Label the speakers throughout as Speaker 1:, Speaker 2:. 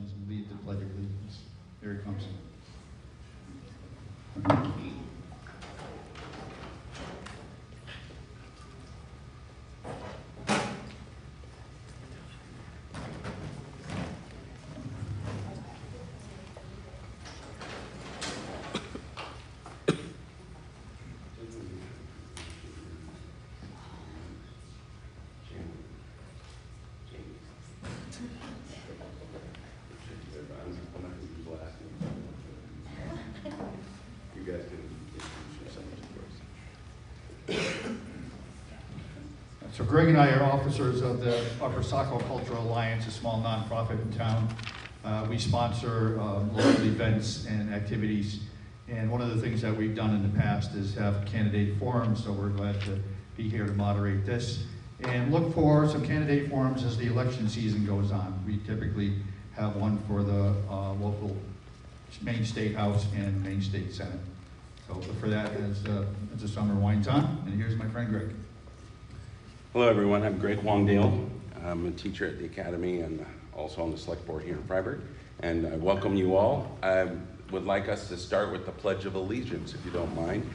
Speaker 1: introductions and lead the Pledge of Allegiance. Here he comes. So Greg and I are officers of the Upper Saco Cultural Alliance, a small nonprofit in town. We sponsor local events and activities, and one of the things that we've done in the past is have candidate forums, so we're glad to be here to moderate this. And look for some candidate forums as the election season goes on. We typically have one for the local Maine State House and Maine State Senate. So look for that as the summer winds on, and here's my friend Greg.
Speaker 2: Hello everyone, I'm Greg Wongdale. I'm a teacher at the Academy and also on the Select Board here in Freiburg. And I welcome you all. I would like us to start with the Pledge of Allegiance, if you don't mind.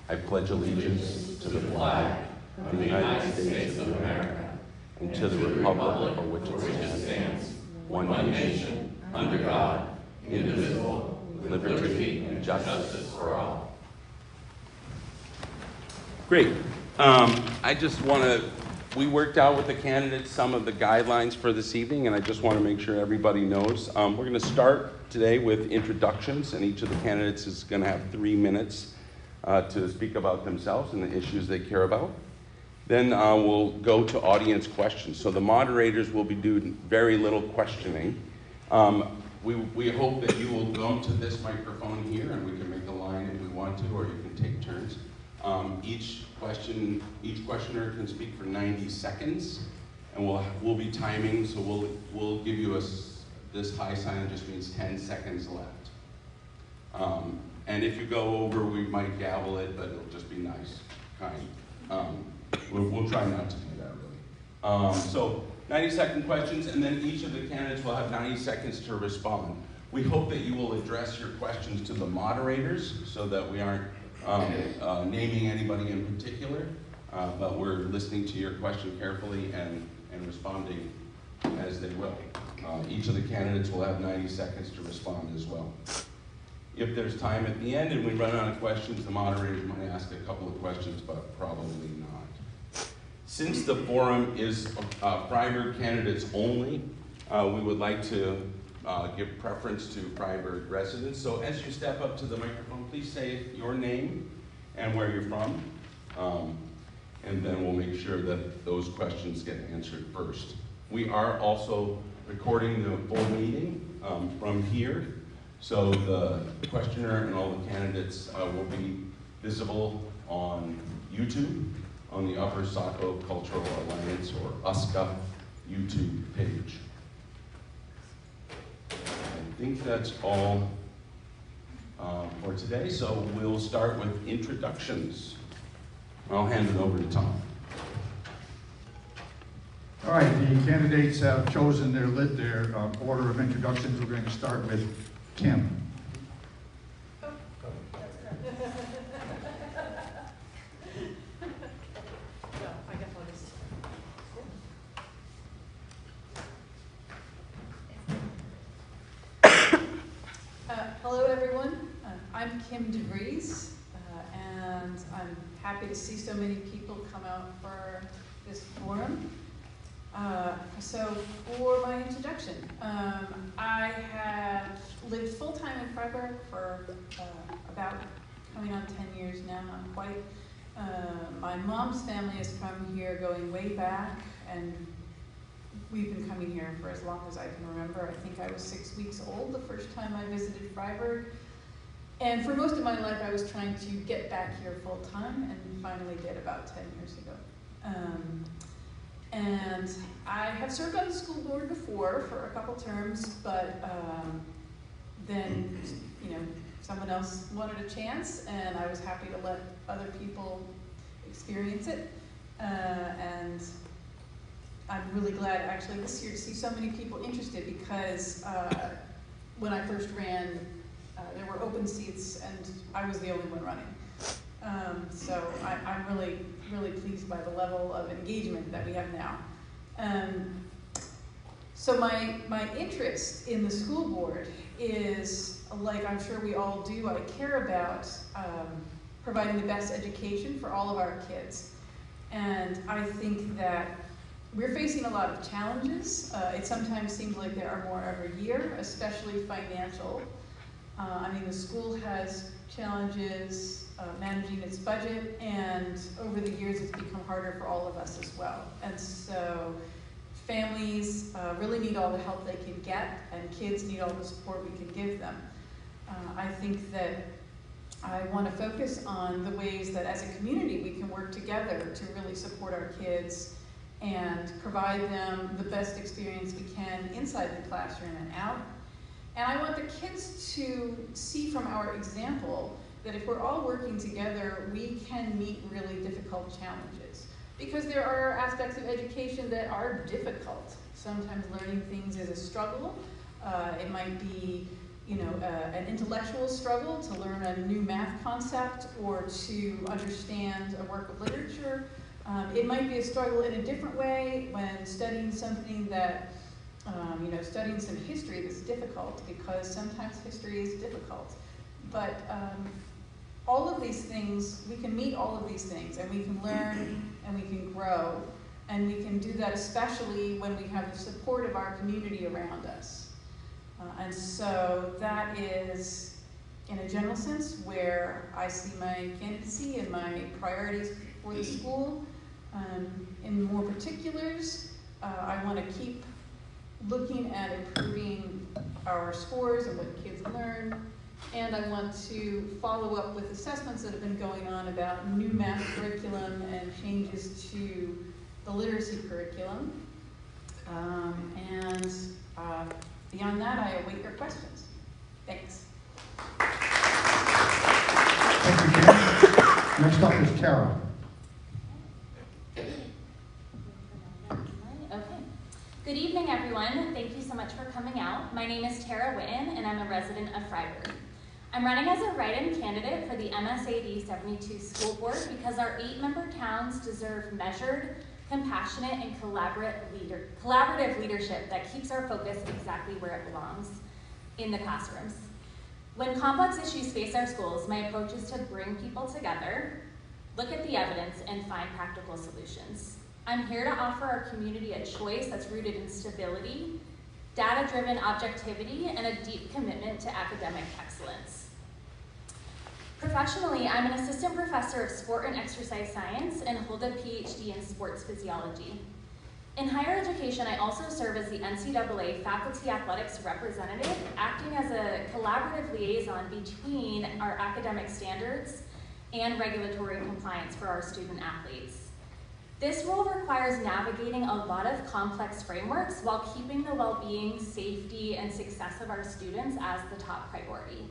Speaker 2: I pledge allegiance to the flag of the United States of America and to the republic for which it stands, one nation, under God, indivisible, with liberty and justice for all. Great. I just want to, we worked out with the candidates some of the guidelines for this evening, and I just want to make sure everybody knows. We're going to start today with introductions, and each of the candidates is going to have 3 minutes to speak about themselves and the issues they care about. Then we'll go to audience questions. So the moderators will be doing very little questioning. We hope that you will come to this microphone here, and we can make a line if we want to, or you can take turns. Each questioner can speak for 90 seconds, and we'll be timing, so we'll give you this high sign that just means 10 seconds left. And if you go over, we might gavel it, but it'll just be nice, kind. We'll try not to do that, really. So 90-second questions, and then each of the candidates will have 90 seconds to respond. We hope that you will address your questions to the moderators so that we aren't naming anybody in particular, but we're listening to your question carefully and responding as they will. Each of the candidates will have 90 seconds to respond as well. If there's time at the end and we run out of questions, the moderators might ask a couple of questions, but probably not. Since the forum is Freiburg candidates only, we would like to give preference to Freiburg residents. So as you step up to the microphone, please say your name and where you're from. And then we'll make sure that those questions get answered first. We are also recording the full meeting from here. So the questioner and all the candidates will be visible on YouTube, on the Upper Saco Cultural Alliance, or USCA, YouTube page. I think that's all for today, so we'll start with introductions. I'll hand it over to Tom.
Speaker 1: All right, the candidates have chosen their order of introductions. We're going to start with Kim.
Speaker 3: Hello everyone, I'm Kim DeVries, and I'm happy to see so many people come out for this forum. So for my introduction, I have lived full-time in Freiburg for about coming on 10 years now, not quite. My mom's family is from here going way back, and we've been coming here for as long as I can remember. I think I was 6 weeks old the first time I visited Freiburg. And for most of my life, I was trying to get back here full time, and finally did about 10 years ago. And I have served on the school board before for a couple terms, but then, someone else wanted a chance, and I was happy to let other people experience it. And I'm really glad actually this year to see so many people interested, because when I first ran, there were open seats and I was the only one running. So I'm really, really pleased by the level of engagement that we have now. So my interest in the school board is, like I'm sure we all do, I care about providing the best education for all of our kids. And I think that we're facing a lot of challenges. It sometimes seems like there are more every year, especially financial. I mean, the school has challenges managing its budget, and over the years it's become harder for all of us as well. And so families really need all the help they can get, and kids need all the support we can give them. I think that I want to focus on the ways that as a community we can work together to really support our kids and provide them the best experience we can inside the classroom and out. And I want the kids to see from our example that if we're all working together, we can meet really difficult challenges. Because there are aspects of education that are difficult. Sometimes learning things is a struggle. It might be, an intellectual struggle to learn a new math concept or to understand a work of literature. It might be a struggle in a different way when studying something that, studying some history that's difficult, because sometimes history is difficult. But all of these things, we can meet all of these things, and we can learn and we can grow, and we can do that especially when we have the support of our community around us. And so that is, in a general sense, where I see my candidacy and my priorities for the school. In more particulars, I want to keep looking at improving our scores and what kids learn, and I want to follow up with assessments that have been going on about new math curriculum and changes to the literacy curriculum. Beyond that, I await your questions. Thanks.
Speaker 1: Thank you, Kim. Next up is Tara.
Speaker 4: Good evening, everyone. Thank you so much for coming out. My name is Tara Witten, and I'm a resident of Freiburg. I'm running as a write-in candidate for the MSAD 72 school board because our 8-member towns deserve measured, compassionate, and collaborative leadership that keeps our focus exactly where it belongs, in the classrooms. When complex issues face our schools, my approach is to bring people together, look at the evidence, and find practical solutions. I'm here to offer our community a choice that's rooted in stability, data-driven objectivity, and a deep commitment to academic excellence. Professionally, I'm an assistant professor of sport and exercise science and hold a PhD in sports physiology. In higher education, I also serve as the NCAA faculty athletics representative, acting as a collaborative liaison between our academic standards and regulatory compliance for our student athletes. This role requires navigating a lot of complex frameworks while keeping the well-being, safety, and success of our students as the top priority.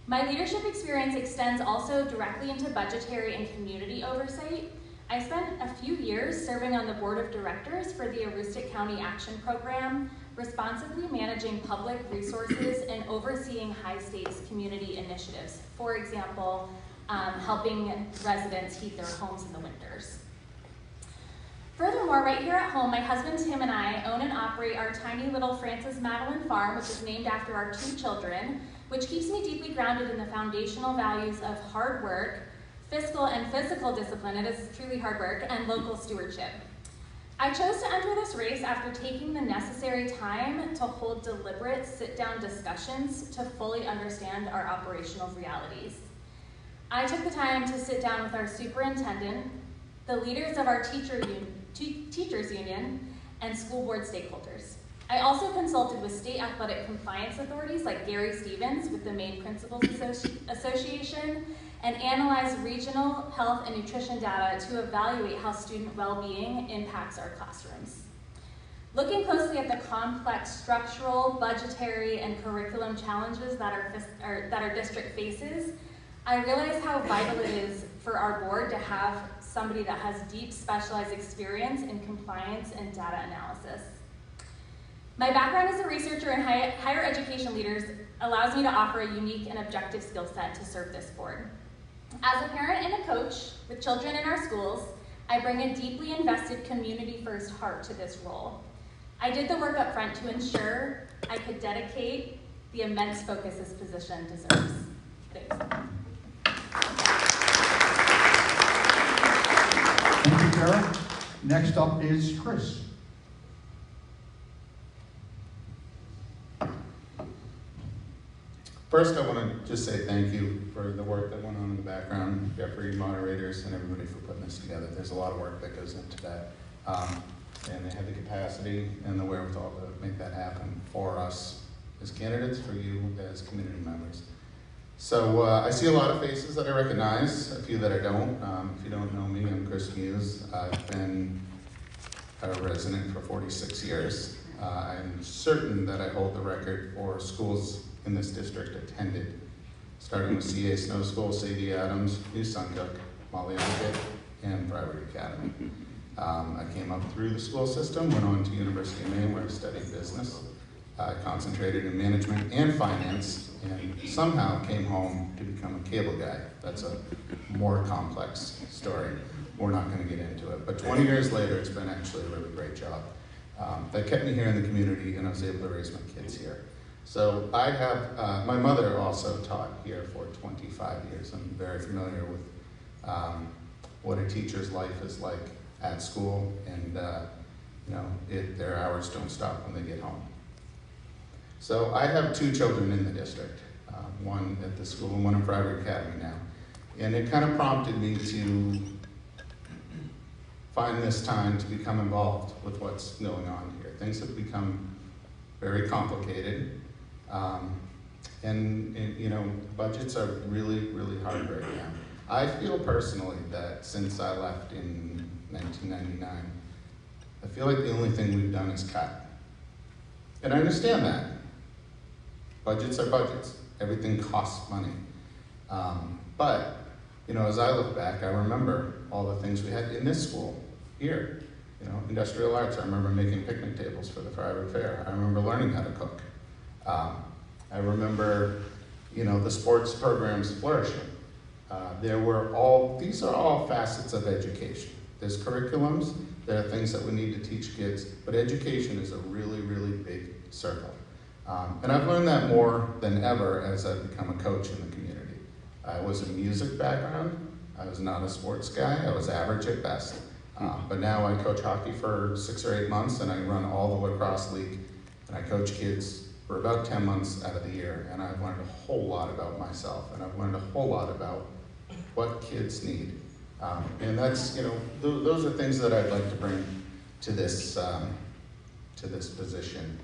Speaker 4: My leadership experience extends also directly into budgetary and community oversight. I spent a few years serving on the board of directors for the Aroostook County Action Program, responsibly managing public resources and overseeing high-stakes community initiatives. For example, helping residents heat their homes in the winters. Furthermore, right here at home, my husband Tim and I own and operate our tiny little Frances Madeline farm, which is named after our 2 children, which keeps me deeply grounded in the foundational values of hard work, fiscal and physical discipline, it is truly hard work, and local stewardship. I chose to enter this race after taking the necessary time to hold deliberate sit-down discussions to fully understand our operational realities. I took the time to sit down with our superintendent, the leaders of our teachers union, and school board stakeholders. I also consulted with state athletic compliance authorities like Gary Stevens with the Maine Principals Association and analyzed regional health and nutrition data to evaluate how student well-being impacts our classrooms. Looking closely at the complex structural, budgetary, and curriculum challenges that our district faces, I realized how vital it is for our board to have somebody that has deep specialized experience in compliance and data analysis. My background as a researcher and higher education leaders allows me to offer a unique and objective skill set to serve this board. As a parent and a coach with children in our schools, I bring a deeply invested community-first heart to this role. I did the work up front to ensure I could dedicate the immense focus this position deserves. Thanks.
Speaker 1: Thank you, Kara. Next up is Chris.
Speaker 5: First, I want to just say thank you for the work that went on in the background, Jeffrey, moderators, and everybody for putting this together. There's a lot of work that goes into that. And they had the capacity and the wherewithal to make that happen for us as candidates, for you as community members. So I see a lot of faces that I recognize, a few that I don't. If you don't know me, I'm Chris Muse. I've been a resident for 46 years. I'm certain that I hold the record for schools in this district attended, starting with CA Snow School, Sadie Adams, New Suncook, Molly Elgate, and Private Academy. I came up through the school system, went on to University of Maine where I studied business. I concentrated in management and finance, and somehow came home to become a cable guy. That's a more complex story. We're not going to get into it. But 20 years later, it's been actually a really great job. That kept me here in the community, and I was able to raise my kids here. So I have, my mother also taught here for 25 years. I'm very familiar with what a teacher's life is like at school, and their hours don't stop when they get home. So I have two children in the district, one at the school and one in Private Academy now. And it kind of prompted me to find this time to become involved with what's going on here. Things have become very complicated. Budgets are really, really hard right now. I feel personally that since I left in 1999, I feel like the only thing we've done is cut. And I understand that. Budgets are budgets. Everything costs money. But as I look back, I remember all the things we had in this school, here. Industrial arts, I remember making picnic tables for the Friday Fair. I remember learning how to cook. I remember, the sports programs flourishing. These are all facets of education. There's curriculums, there are things that we need to teach kids, but education is a really, really big circle. And I've learned that more than ever as I've become a coach in the community. I was a music background. I was not a sports guy. I was average at best. But now I coach hockey for 6 or 8 months, and I run all the lacrosse league, and I coach kids for about 10 months out of the year, and I've learned a whole lot about myself, and I've learned a whole lot about what kids need. And that's, those are things that I'd like to bring to this position.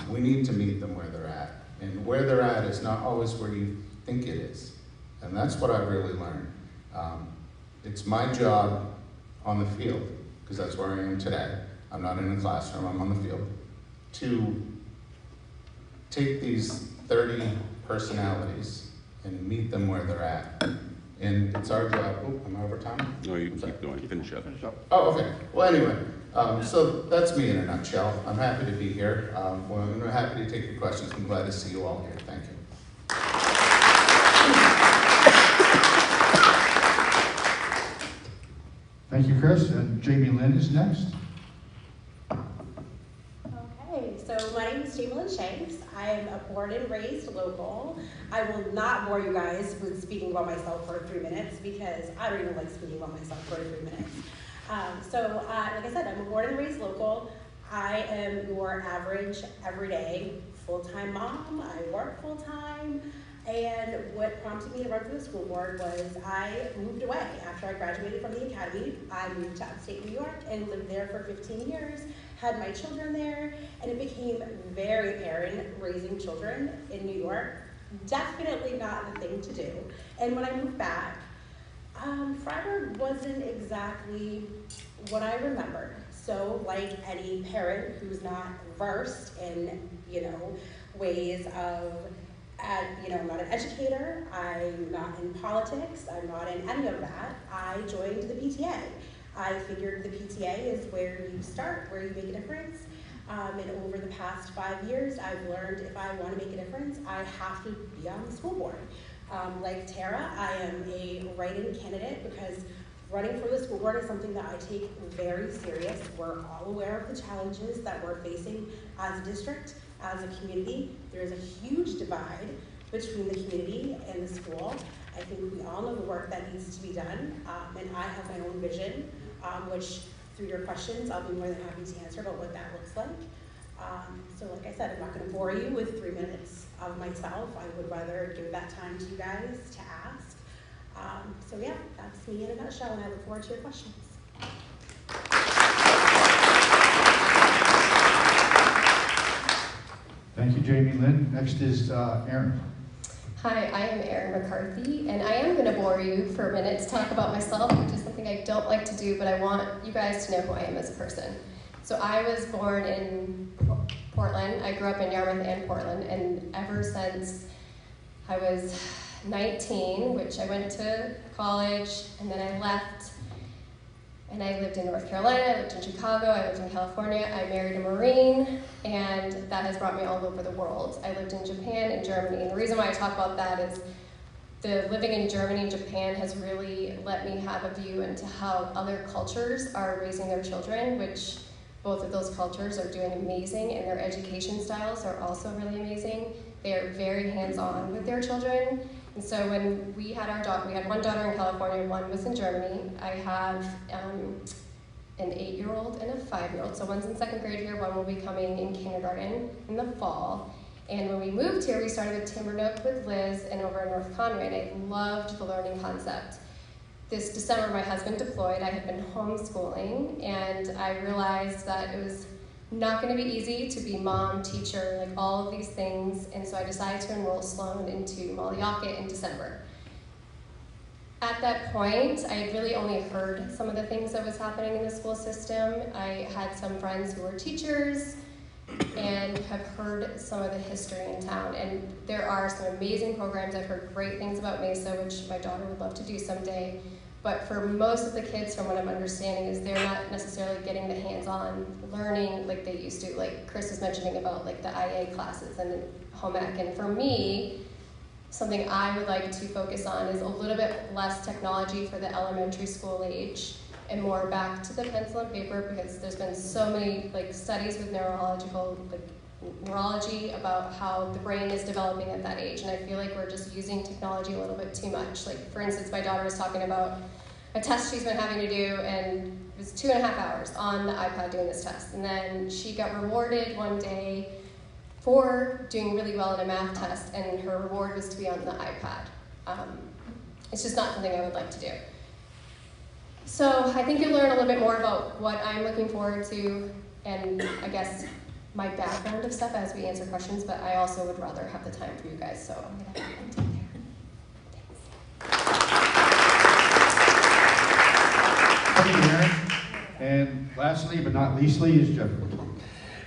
Speaker 5: We need to meet them where they're at, and where they're at is not always where you think it is, and that's what I've really learned. It's my job on the field, because that's where I am today. I'm not in a classroom, I'm on the field, to take these 30 personalities and meet them where they're at. And it's our job. Oh, am I over time?
Speaker 2: No, you can keep going. Finish up.
Speaker 5: Oh, okay. Well, anyway, so that's me in a nutshell. I'm happy to be here. I'm happy to take your questions. I'm glad to see you all here. Thank you.
Speaker 1: Thank you, Chris. And Jamie Lynn is next.
Speaker 6: Okay, so my name is Jamie Lynn Shanks. I'm a born and raised local. I will not bore you guys with speaking about myself for 3 minutes because I don't even like speaking about myself for 3 minutes. Like I said, I'm a born and raised local. I am your average, everyday, full-time mom. I work full-time. And what prompted me to run for the school board was I moved away. After I graduated from the academy, I moved to upstate New York and lived there for 15 years, had my children there, and it became very apparent raising children in New York, definitely not the thing to do. And when I moved back, Freiburg wasn't exactly what I remembered. So like any parent who's not versed in, ways of I'm not an educator, I'm not in politics, I'm not in any of that. I joined the PTA. I figured the PTA is where you start, where you make a difference. And over the past 5 years, I've learned if I want to make a difference, I have to be on the school board. Like Tara, I am a write-in candidate because running for the school board is something that I take very serious. We're all aware of the challenges that we're facing as a district, as a community. There's a huge divide between the community and the school. I think we all know the work that needs to be done, and I have my own vision, which through your questions, I'll be more than happy to answer about what that looks like. So like I said, I'm not going to bore you with 3 minutes of myself. I would rather give that time to you guys to ask. So yeah, that's me in a nutshell, and I look forward to your questions.
Speaker 1: Thank you, Jamie Lynn. Next is Erin.
Speaker 7: Hi, I am Erin McCarthy, and I am going to bore you for a minute to talk about myself, which is something I don't like to do, but I want you guys to know who I am as a person. So I was born in Portland. I grew up in Yarmouth and Portland, and ever since I was 19, which I went to college, and then I left, and I lived in North Carolina, I lived in Chicago, I lived in California, I married a Marine, and that has brought me all over the world. I lived in Japan and Germany, and the reason why I talk about that is the living in Germany and Japan has really let me have a view into how other cultures are raising their children, which both of those cultures are doing amazing, and their education styles are also really amazing. They are very hands-on with their children. And so when we had our daughter, we had one daughter in California, one was in Germany. I have an 8-year-old and a 5-year-old. So one's in 2nd grade here, one will be coming in kindergarten in the fall. And when we moved here, we started with Timbernook with Liz and over in North Conway, and I loved the learning concept. This December, my husband deployed. I had been homeschooling, and I realized that it was not going to be easy to be mom, teacher, like all of these things, and so I decided to enroll Sloan into Mollyauket in December. At that point, I had really only heard some of the things that was happening in the school system. I had some friends who were teachers and have heard some of the history in town, and there are some amazing programs. I've heard great things about Mesa, which my daughter would love to do someday. But for most of the kids, from what I'm understanding, is they're not necessarily getting the hands-on learning like they used to. Like Chris was mentioning about like the IA classes and home ec. And for me, something I would like to focus on is a little bit less technology for the elementary school age and more back to the pencil and paper, because there's been so many like studies with neurology about how the brain is developing at that age, and I feel like we're just using technology a little bit too much. Like for instance, my daughter was talking about a test she's been having to do, and it was 2.5 hours on the iPad doing this test, and then she got rewarded one day for doing really well in a math test, and her reward was to be on the iPad. It's just not something I would like to do. So I think you'll learn a little bit more about what I'm looking forward to, and I guess my background of stuff as we answer questions, but I also would rather have the time for you guys, so I'm gonna end it there.
Speaker 1: Thank you, Erin. And lastly, but not leastly, is Jeffrey.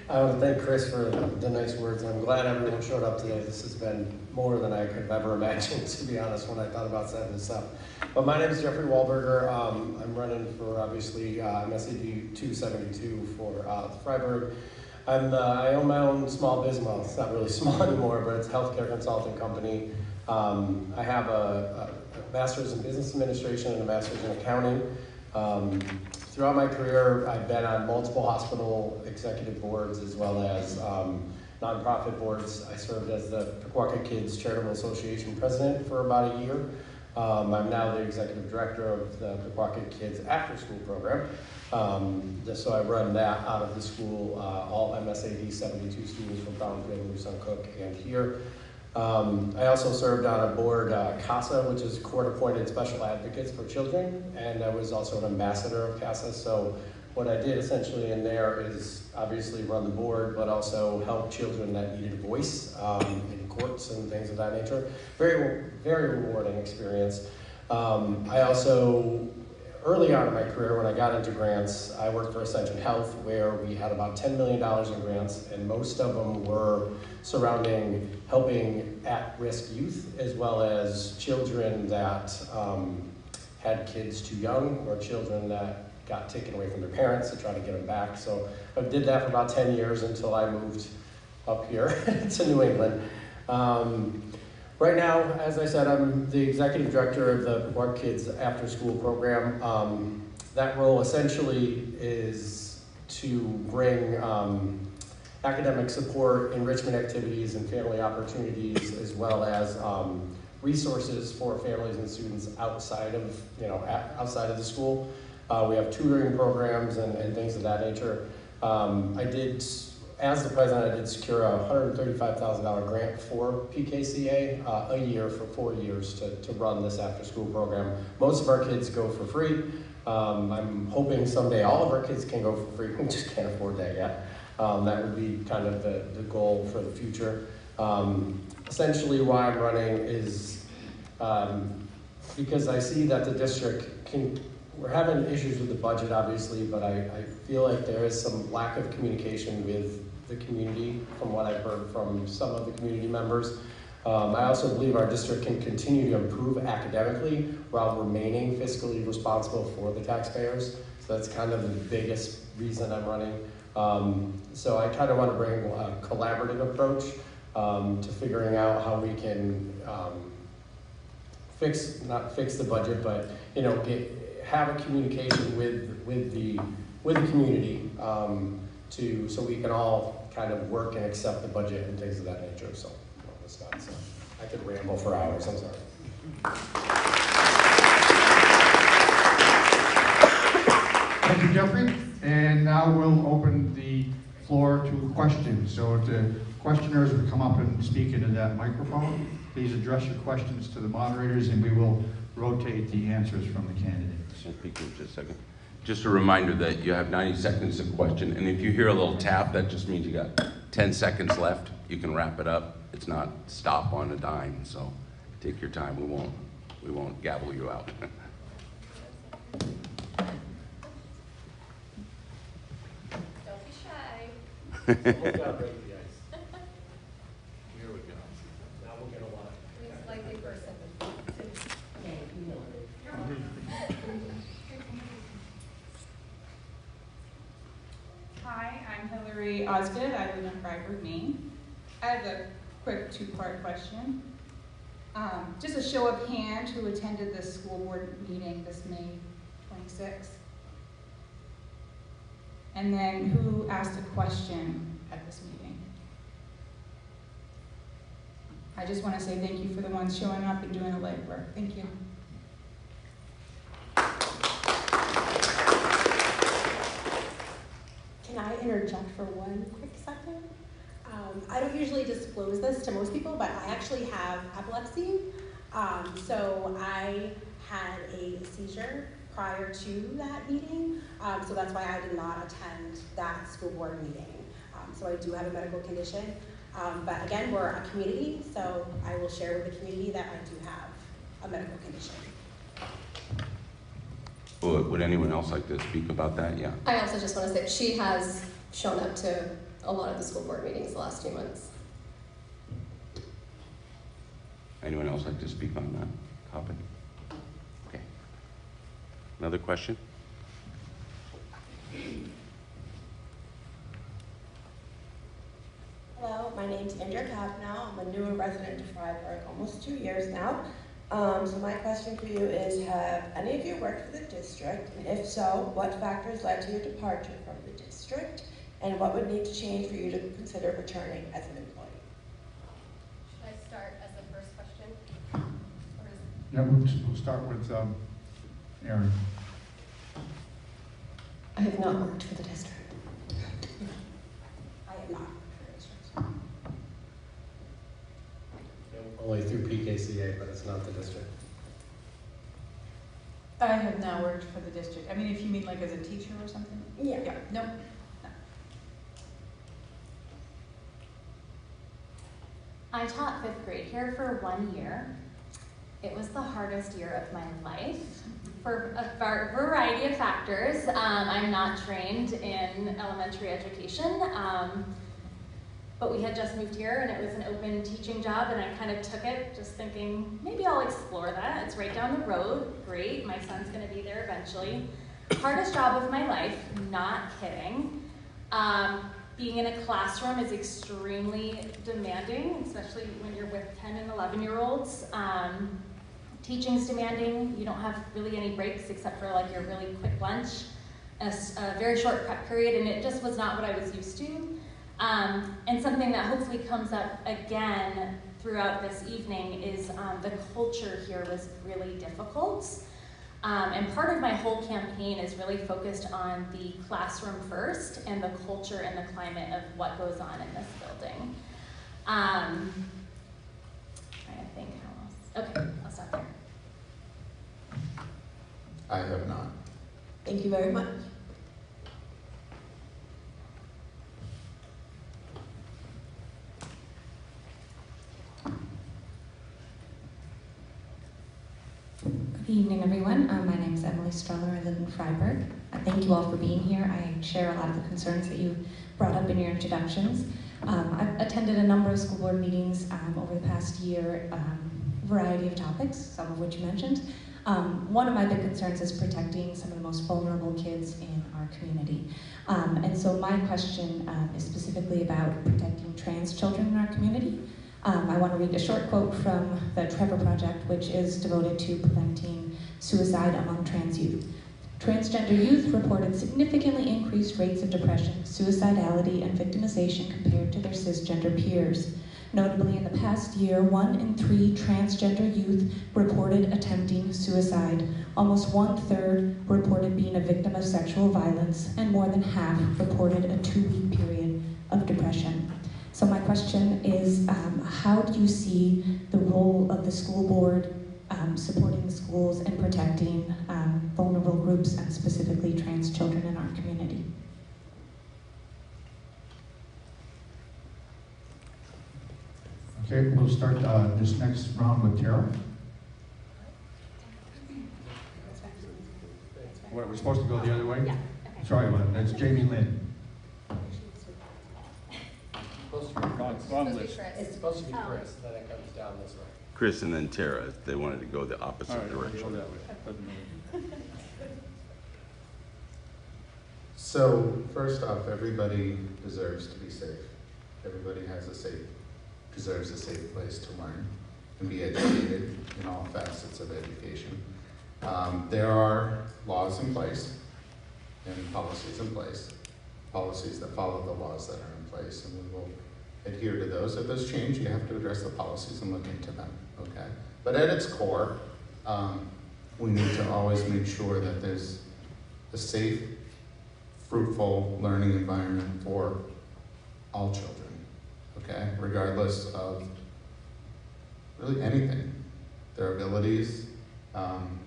Speaker 8: I want to thank Chris for the nice words. I'm glad everyone showed up today. This has been more than I could have ever imagined, to be honest, when I thought about setting this up. But my name is Jeffrey Wahlberger. I'm running for, obviously, MSAD 272 for Freiburg. I own my own small business. Well, it's not really small anymore, but it's a healthcare consulting company. I have a master's in business administration and a master's in accounting. Throughout my career, I've been on multiple hospital executive boards as well as nonprofit boards. I served as the Pequawket Kids Charitable Association president for about a year. I'm now the executive director of the Pequawket Kids After School program. So I run that out of the school, all MSAD 72 students from Brownfield, Moose-on-Cook, and here. I also served on a board, CASA, which is Court-Appointed Special Advocates for Children, and I was also an ambassador of CASA. So what I did essentially in there is obviously run the board, but also help children that needed a voice in courts and things of that nature. Very, very rewarding experience. I also early on in my career, when I got into grants, I worked for Ascension Health, where we had about $10 million in grants, and most of them were surrounding helping at-risk youth, as well as children that had kids too young, or children that got taken away from their parents to try to get them back. So I did that for about 10 years until I moved up here to New England. Right now, as I said, I'm the executive director of the Park Kids After School program. That role essentially is to bring academic support, enrichment activities, and family opportunities, as well as resources for families and students outside of, outside of the school. We have tutoring programs and things of that nature. As the president, I did secure a $135,000 grant for PKCA a year for 4 years to run this after-school program. Most of our kids go for free. I'm hoping someday all of our kids can go for free. We just can't afford that yet. That would be kind of the goal for the future. Essentially why I'm running is because I see that the district we're having issues with the budget, obviously, but I feel like there is some lack of communication with the community from what I've heard from some of the community members. I also believe our district can continue to improve academically while remaining fiscally responsible for the taxpayers. So that's kind of the biggest reason I'm running. So I kind of want to bring a collaborative approach to figuring out how we can not fix the budget, but have a communication with the community so we can all kind of work and accept the budget and things of that nature. So, I could ramble for hours. I'm sorry.
Speaker 1: Thank you, Jeffrey. And now we'll open the floor to questions. So if the questioners would come up and speak into that microphone, please address your questions to the moderators, and we will rotate the answers from the candidates.
Speaker 2: Just a second. Just a reminder that you have 90 seconds to question, and if you hear a little tap, that just means you got 10 seconds left. You can wrap it up. It's not stop on a dime, so take your time. We won't gavel you out.
Speaker 7: Don't be shy.
Speaker 8: Here we go. Now we'll get a lot.
Speaker 7: Please like the person.
Speaker 9: Hi, I'm Hillary Osgood. I live in Freiburg, Maine. I have a quick two-part question. Just a show of hand, who attended the school board meeting this May 26th? And then who asked a question at this meeting? I just want to say thank you for the ones showing up and doing the legwork. Thank you.
Speaker 6: Can I interject for one quick second? I don't usually disclose this to most people, but I actually have epilepsy. So I had a seizure prior to that meeting, so that's why I did not attend that school board meeting. So I do have a medical condition. But again, we're a community, so I will share with the community that I do have a medical condition.
Speaker 2: Would anyone else like to speak about that? Yeah.
Speaker 7: I also just want to say she has shown up to a lot of the school board meetings the last few months.
Speaker 2: Anyone else like to speak on that topic? Okay. Another question?
Speaker 10: Hello, my name's Andrea Cavanaugh. I'm a newer resident of Freiburg, almost 2 years now. So my question for you is, have any of you worked for the district? And if so, what factors led to your departure from the district? And what would need to change for you to consider returning as an employee?
Speaker 7: Should I start as the first question?
Speaker 1: Yeah, we'll start with Erin.
Speaker 7: I have not worked for the district.
Speaker 6: I am not for the district.
Speaker 8: Only through PKCA, but it's not the district.
Speaker 3: I have not worked for the district. I mean, if you mean like as a teacher or something?
Speaker 6: Yeah.
Speaker 3: Yeah, no.
Speaker 4: I taught 5th grade here for 1 year. It was the hardest year of my life for a variety of factors. I'm not trained in elementary education, but we had just moved here and it was an open teaching job, and I kind of took it just thinking, maybe I'll explore that. It's right down the road, great, my son's gonna be there eventually. Hardest job of my life, not kidding. Being in a classroom is extremely demanding, especially when you're with 10 and 11-year-olds. Teaching's demanding. You don't have really any breaks except for like your really quick lunch, a very short prep period, and it just was not what I was used to. And something that hopefully comes up again throughout this evening is the culture here was really difficult. And part of my whole campaign is really focused on the classroom first and the culture and the climate of what goes on in this building. Trying to think how else. Okay, I'll stop there.
Speaker 5: I have not.
Speaker 10: Thank you very much.
Speaker 11: Good evening, everyone. My name is Emily Streller. I live in Freiburg. Thank you all for being here. I share a lot of the concerns that you brought up in your introductions. I've attended a number of school board meetings over the past year, a variety of topics, some of which you mentioned. One of my big concerns is protecting some of the most vulnerable kids in our community. And so my question is specifically about protecting trans children in our community. I want to read a short quote from the Trevor Project, which is devoted to preventing suicide among trans youth. Transgender youth reported significantly increased rates of depression, suicidality, and victimization compared to their cisgender peers. Notably, in the past year, 1 in 3 transgender youth reported attempting suicide. Almost 1/3 reported being a victim of sexual violence, and more than half reported a 2-week period of depression. So my question is, how do you see the role of the school board supporting the schools and protecting vulnerable groups and specifically trans children in our community?
Speaker 1: Okay, we'll start this next round with Tara. What, we're supposed to go the other way?
Speaker 4: Yeah, okay.
Speaker 1: Sorry, that's Jamie Lynn.
Speaker 8: It's supposed to be Chris, then it comes down this way.
Speaker 2: Chris and then Tara, if they wanted to go the opposite direction.
Speaker 5: So first off, everybody deserves to be safe. Everybody deserves a safe place to learn and be educated in all facets of education. There are laws in place and policies in place, policies that follow the laws that are in place, and we will adhere to those. If those change, you have to address the policies and look into them, okay? But at its core, we need to always make sure that there's a safe, fruitful learning environment for all children, okay? Regardless of really anything, their abilities,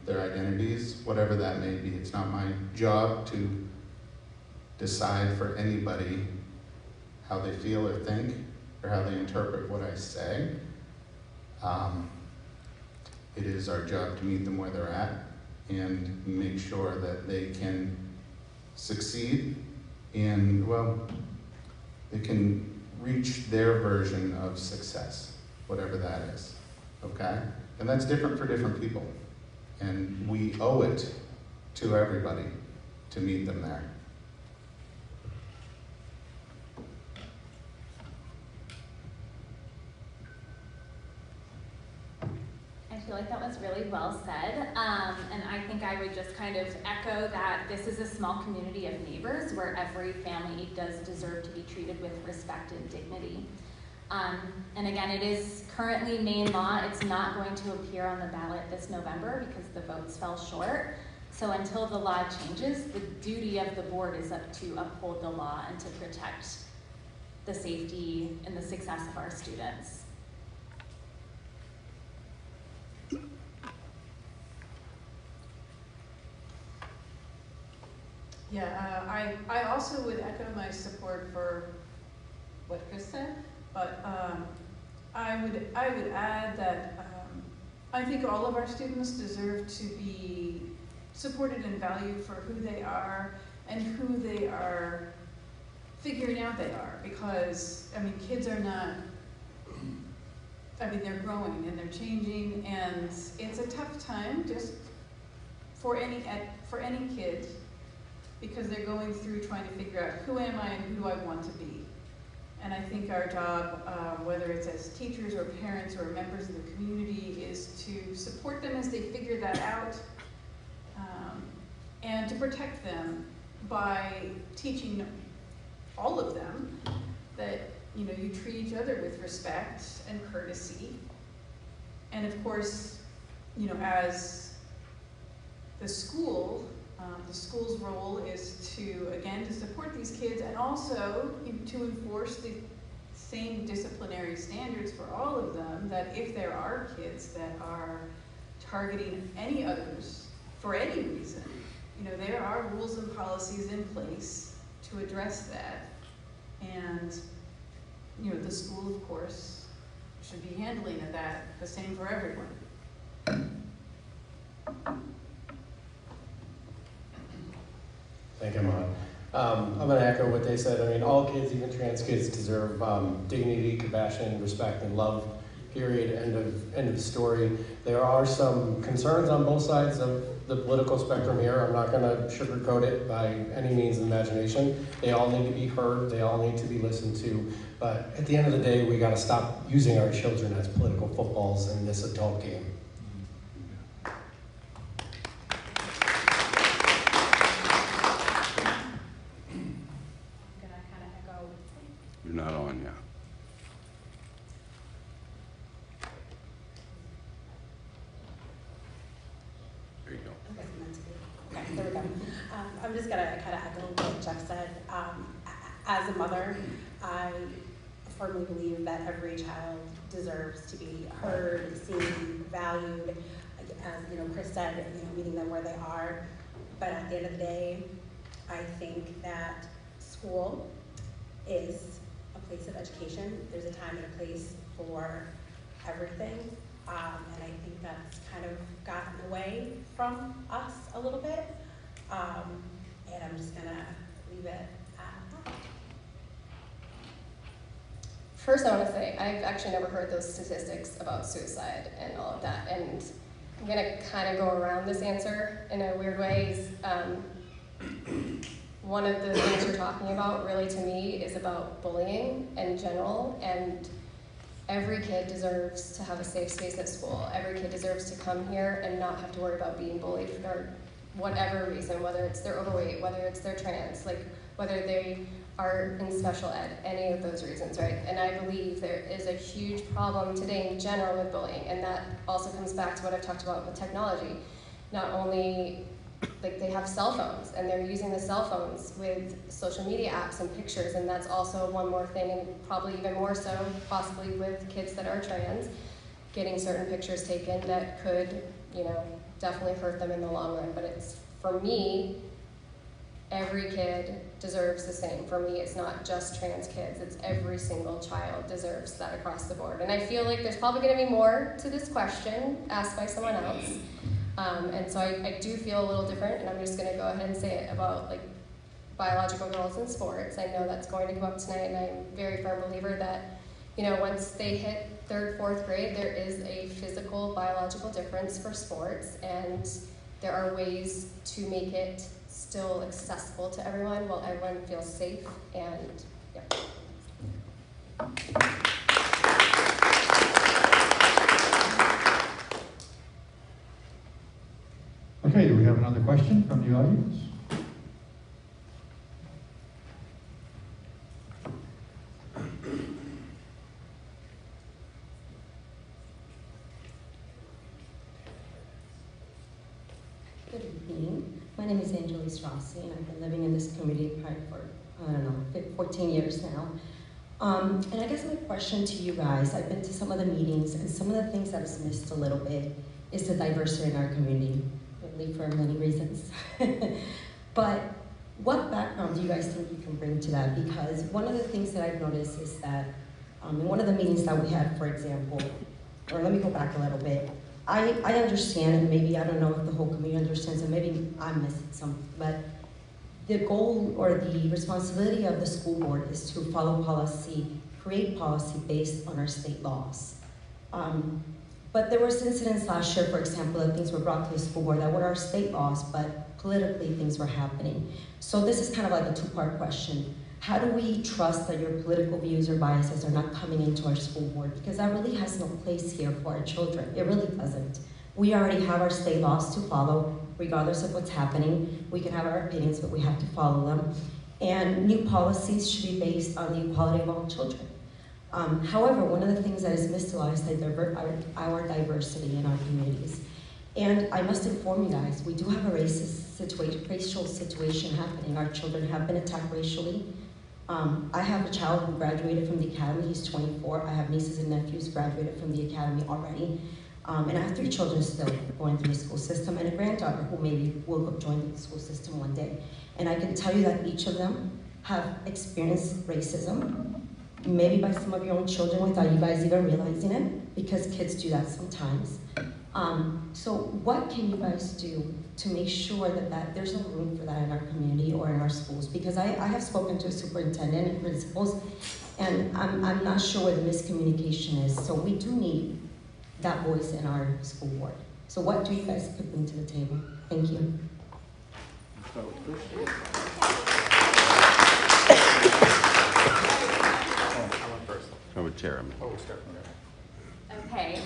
Speaker 5: their identities, whatever that may be. It's not my job to decide for anybody how they feel or think or how they interpret what I say. It is our job to meet them where they're at and make sure that they can succeed and, well, they can reach their version of success, whatever that is, okay? And that's different for different people. And we owe it to everybody to meet them there.
Speaker 4: I feel like that was really well said, and I think I would just kind of echo that this is a small community of neighbors where every family does deserve to be treated with respect and dignity. And again, it is currently Maine law. It's not going to appear on the ballot this November because the votes fell short. So until the law changes, the duty of the board is up to uphold the law and to protect the safety and the success of our students.
Speaker 3: Yeah, I also would echo my support for what Chris said, but I would add that I think all of our students deserve to be supported and valued for who they are and who they are figuring out they are, because, I mean, kids are not, I mean, they're growing and they're changing, and it's a tough time just for any kid, because they're going through trying to figure out who am I and who do I want to be. And I think our job, whether it's as teachers or parents or members of the community, is to support them as they figure that out, and to protect them by teaching all of them that, you know, you treat each other with respect and courtesy. And of course, you know, as the school's role is to, again, to support these kids and also to enforce the same disciplinary standards for all of them, that if there are kids that are targeting any others for any reason, you know, there are rules and policies in place to address that. And, you know, the school, of course, should be handling that the same for everyone.
Speaker 8: Thank you, Mom. I'm going to echo what they said. I mean, all kids, even trans kids, deserve dignity, compassion, respect, and love. Period. End of story. There are some concerns on both sides of the political spectrum here. I'm not going to sugarcoat it by any means of imagination. They all need to be heard. They all need to be listened to. But at the end of the day, we got to stop using our children as political footballs in this adult game.
Speaker 2: You're not on yet. There you go.
Speaker 6: Okay, there we go. I'm just gonna kind of echo what Jeff said. As a mother, I firmly believe that every child deserves to be heard, seen, valued. As you know, Chris said, you know, meeting them where they are. But at the end of the day, I think that school is a place of education. There's a time and a place for everything. And I think that's kind of gotten away from us a little bit. And I'm just gonna leave it at that.
Speaker 7: First, I want to say I've actually never heard those statistics about suicide and all of that, and I'm going to kind of go around this answer in a weird way. One of the things you're talking about, really, to me, is about bullying in general, and every kid deserves to have a safe space at school. Every kid deserves to come here and not have to worry about being bullied for whatever reason, whether it's they're overweight, whether it's they're trans, like whether they are in special ed, any of those reasons, right? And I believe there is a huge problem today in general with bullying, and that also comes back to what I've talked about with technology. Not only, like, they have cell phones, and they're using the cell phones with social media apps and pictures, and that's also one more thing, and probably even more so possibly with kids that are trans, getting certain pictures taken that could, you know, definitely hurt them in the long run. But it's, for me, every kid deserves the same. For me, it's not just trans kids, it's every single child deserves that across the board. And I feel like there's probably gonna be more to this question asked by someone else. And so I do feel a little different, and I'm just gonna go ahead and say it about, like, biological girls in sports. I know that's going to come up tonight, and I'm a very firm believer that, you know, once they hit 3rd, 4th grade, there is a physical, biological difference for sports, and there are ways to make it still accessible to everyone while everyone feels safe, and yeah.
Speaker 1: Okay, do we have another question from the audience?
Speaker 12: Good evening. My name is Angelis Rossi, and I've been living in this community probably for, I don't know, 14 years now. And I guess my question to you guys, I've been to some of the meetings, and some of the things that is missed a little bit is the diversity in our community, really for many reasons. But what background do you guys think you can bring to that? Because one of the things that I've noticed is that in one of the meetings that we had, for example, or let me go back a little bit, I understand, and maybe I don't know if the whole community understands, and maybe I'm missing something, but the goal or the responsibility of the school board is to follow policy, create policy based on our state laws. But there was incidents last year, for example, that things were brought to the school board that were our state laws, but politically things were happening. So this is kind of like a two-part question. How do we trust that your political views or biases are not coming into our school board? Because that really has no place here for our children. It really doesn't. We already have our state laws to follow, regardless of what's happening. We can have our opinions, but we have to follow them. And new policies should be based on the equality of all children. However, one of the things that is missed a lot is our diversity in our communities. And I must inform you guys, we do have a racial situation happening. Our children have been attacked racially. I have a child who graduated from the academy, he's 24. I have nieces and nephews graduated from the academy already. And I have 3 children still going through the school system and a granddaughter who maybe will go join the school system one day. And I can tell you that each of them have experienced racism, maybe by some of your own children without you guys even realizing it, because kids do that sometimes. So what can you guys do to make sure that there's no room for that in our community or in our schools? Because I have spoken to a superintendent and principals, and I'm not sure where the miscommunication is. So we do need that voice in our school board. So what do you guys could bring to the table? Thank you.
Speaker 2: Go with Jeremy.
Speaker 4: Okay.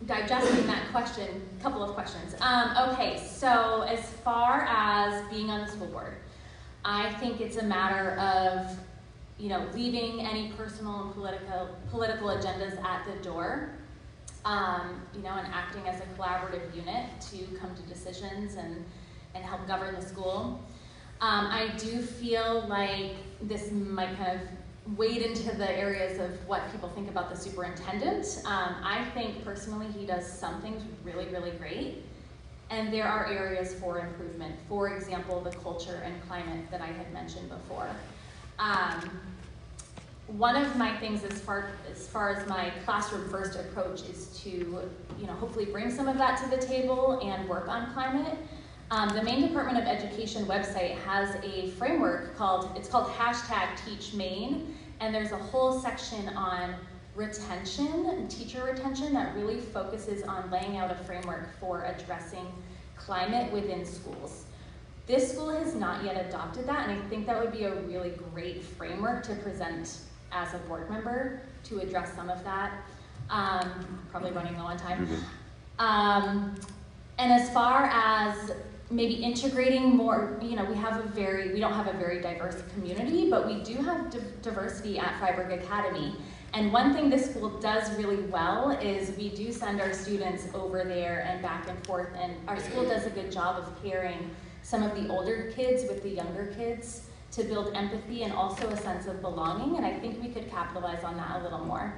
Speaker 4: Digesting that question, a couple of questions. Okay, so as far as being on the school board, I think it's a matter of, leaving any personal and political agendas at the door, and acting as a collaborative unit to come to decisions and help govern the school. I do feel like this might kind of wade into the areas of what people think about the superintendent. I think personally he does some things really, really great, and there are areas for improvement. For example, the culture and climate that I had mentioned before. One of my things as far as my classroom first approach is to, hopefully bring some of that to the table and work on climate. The Maine Department of Education website has a framework called #TeachMaine, and there's a whole section on retention, teacher retention, that really focuses on laying out a framework for addressing climate within schools. This school has not yet adopted that, and I think that would be a really great framework to present as a board member to address some of that. Probably running low on time. And as far as maybe integrating more, we don't have a very diverse community, but we do have diversity at Freiburg Academy. And one thing this school does really well is we do send our students over there and back and forth, and our school does a good job of pairing some of the older kids with the younger kids to build empathy and also a sense of belonging, and I think we could capitalize on that a little more.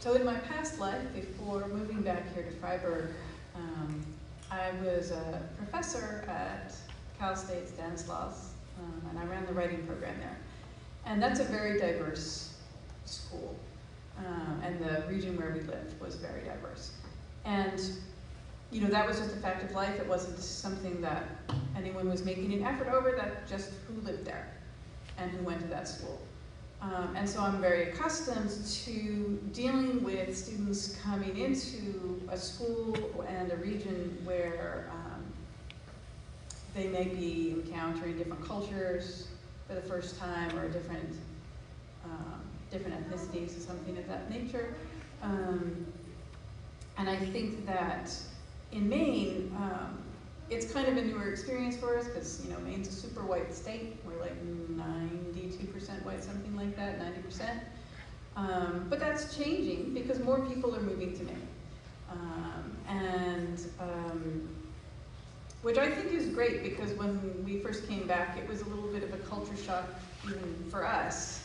Speaker 3: So in my past life, before moving back here to Freiburg, I was a professor at Cal State Stanislaus, and I ran the writing program there. And that's a very diverse school, and the region where we lived was very diverse. And that was just a fact of life. It wasn't something that anyone was making an effort over, that just who lived there and who went to that school. And so I'm very accustomed to dealing with students coming into a school and a region where they may be encountering different cultures for the first time, or different ethnicities or something of that nature. And I think that in Maine, it's kind of a newer experience for us, because Maine's a super white state. We're like 92% white, something like that, 90%. But that's changing because more people are moving to Maine. Which I think is great, because when we first came back, it was a little bit of a culture shock even for us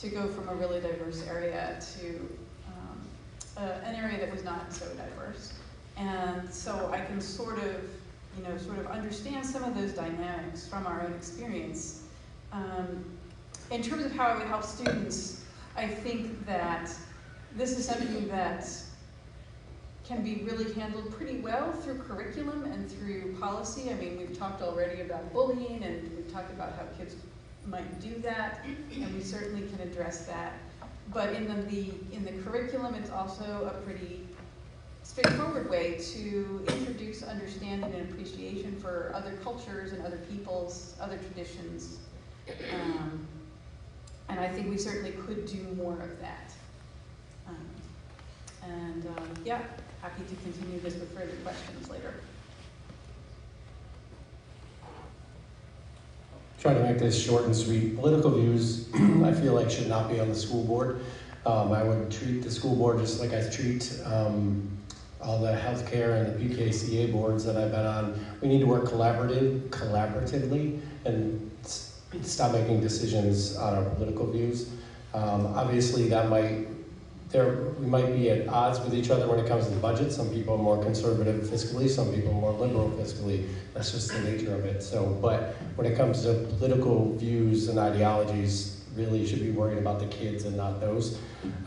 Speaker 3: to go from a really diverse area to an area that was not so diverse. And so I can sort of sort of understand some of those dynamics from our own experience. In terms of how it would help students, I think that this is something that can be really handled pretty well through curriculum and through policy. I mean, we've talked already about bullying, and we've talked about how kids might do that, and we certainly can address that. But in the curriculum, it's also a pretty straightforward way to introduce understanding and appreciation for other cultures and other peoples, other traditions. And I think we certainly could do more of that. Yeah, happy to continue this with further questions later.
Speaker 8: Try to make this short and sweet. Political views, I feel like, should not be on the school board. I would treat the school board just like I treat all the healthcare and the PKCA boards that I've been on. We need to work collaboratively and stop making decisions on our political views. Obviously, we might be at odds with each other when it comes to the budget. Some people are more conservative fiscally, some people are more liberal fiscally. That's just the nature of it. But when it comes to political views and ideologies, really you should be worried about the kids and not those.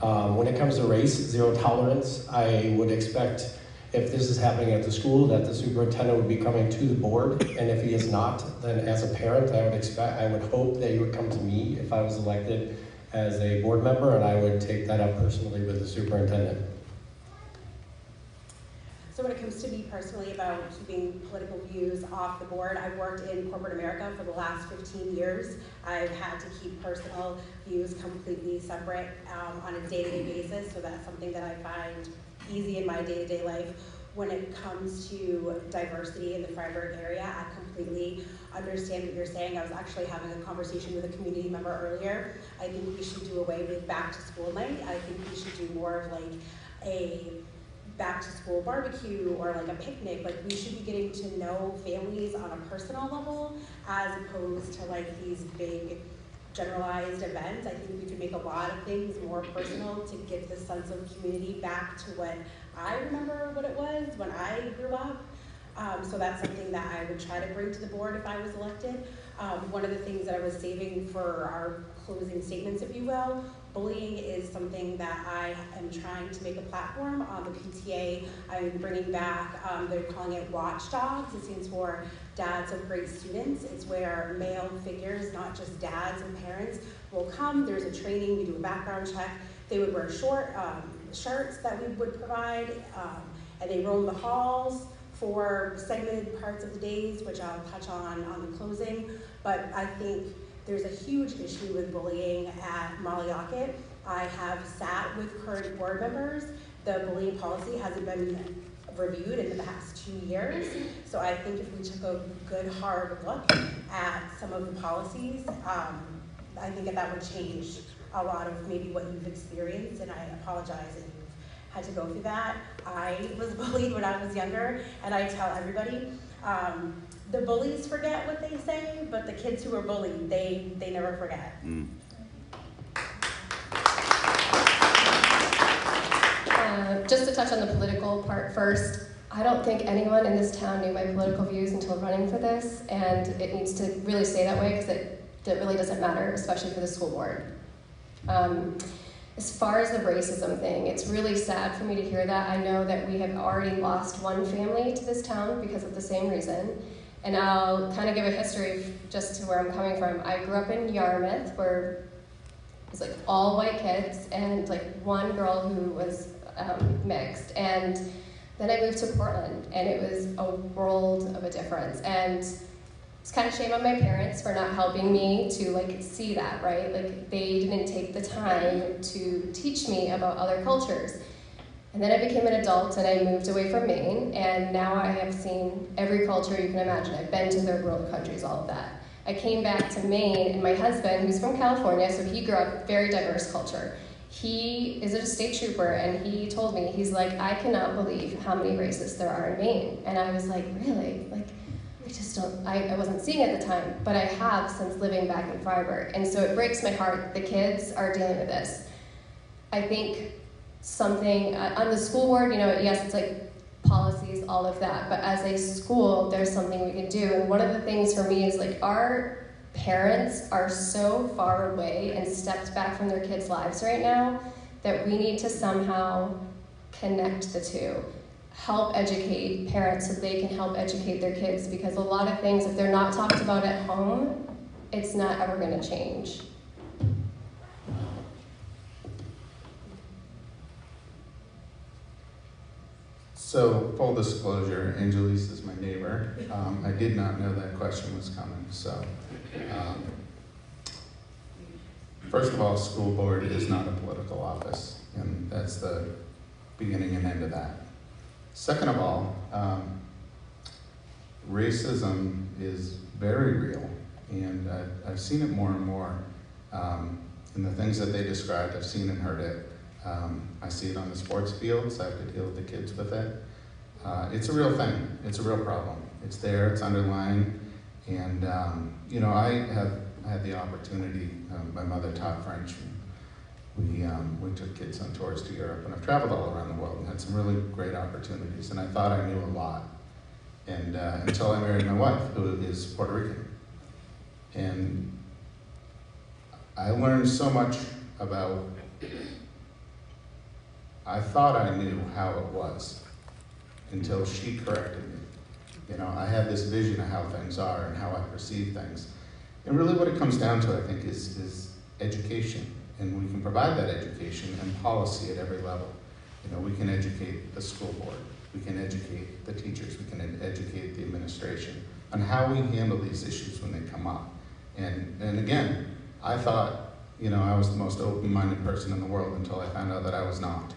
Speaker 8: When it comes to race, zero tolerance, I would expect, if this is happening at the school, that the superintendent would be coming to the board, and if he is not, then as a parent, I would hope that he would come to me if I was elected as a board member, and I would take that up personally with the superintendent.
Speaker 6: So when it comes to me personally about keeping political views off the board, I've worked in corporate America for the last 15 years. I've had to keep personal views completely separate on a day-to-day basis, so that's something that I find easy in my day-to-day life. When it comes to diversity in the Freiburg area, I completely understand what you're saying. I was actually having a conversation with a community member earlier. I think we should do away with back to school night. I think we should do more of like a back to school barbecue or like a picnic. Like, we should be getting to know families on a personal level as opposed to like these big generalized events. I think we could make a lot of things more personal to give the sense of community back to what I remember what it was when I grew up. So that's something that I would try to bring to the board if I was elected. One of the things that I was saving for our closing statements, if you will, bullying is something that I am trying to make a platform on the PTA. I'm bringing back, they're calling it Watchdogs. It stands for Dads of Great Students. It's where male figures, not just dads and parents, will come. There's a training, we do a background check. They would wear shirts that we would provide, and they roam the halls for segmented parts of the days, which I'll touch on the closing. But I think there's a huge issue with bullying at Malliacket. I have sat with current board members. The bullying policy hasn't been reviewed in the past 2 years. So I think if we took a good hard look at some of the policies, I think that would change a lot of maybe what you've experienced, and I apologize if you've had to go through that. I was bullied when I was younger, and I tell everybody, the bullies forget what they say, but the kids who are bullied, they never forget.
Speaker 7: Just to touch on the political part first, I don't think anyone in this town knew my political views until running for this, and it needs to really stay that way because it really doesn't matter, especially for the school board. As far as the racism thing, it's really sad for me to hear that. I know that we have already lost one family to this town because of the same reason. And I'll kind of give a history just to where I'm coming from. I grew up in Yarmouth, where it was like all white kids and like one girl who was mixed. And then I moved to Portland, and it was a world of a difference. And it's kind of shame on my parents for not helping me to like see that, right? Like, they didn't take the time to teach me about other cultures. And then I became an adult and I moved away from Maine, and now I have seen every culture you can imagine. I've been to third world countries, all of that. I came back to Maine, and my husband, who's from California, so he grew up very diverse culture. He is a state trooper, and he told me, he's like, I cannot believe how many races there are in Maine. And I was like, really? Like, I just don't, I wasn't seeing it at the time, but I have since living back in Freiburg. And so it breaks my heart. The kids are dealing with this. I think something, on the school board, you know, yes, it's like policies, all of that. But as a school, there's something we can do. And one of the things for me is like our parents are so far away and stepped back from their kids' lives right now that we need to somehow connect the two. Help educate parents so they can help educate their kids, because a lot of things, if they're not talked about at home, it's not ever going to change.
Speaker 5: So, full disclosure, Angelise is my neighbor. I did not know that question was coming, so. First of all, school board is not a political office, and that's the beginning and end of that. Second of all, racism is very real, and I've seen it more and more. In the things that they described, I've seen and heard it. I see it on the sports fields. I have to deal with the kids with it. It's a real thing. It's a real problem. It's there. It's underlying. And you know, I have had the opportunity. My mother taught French. And we took kids on tours to Europe, and I've traveled all around the world and had some really great opportunities. And I thought I knew a lot, and until I married my wife, who is Puerto Rican, and I learned so much about. I thought I knew how it was until she corrected me. You know, I had this vision of how things are and how I perceive things. And really what it comes down to, I think, is education. And we can provide that education and policy at every level. You know, we can educate the school board. We can educate the teachers. We can educate the administration on how we handle these issues when they come up. And again, I thought, you know, I was the most open-minded person in the world until I found out that I was not.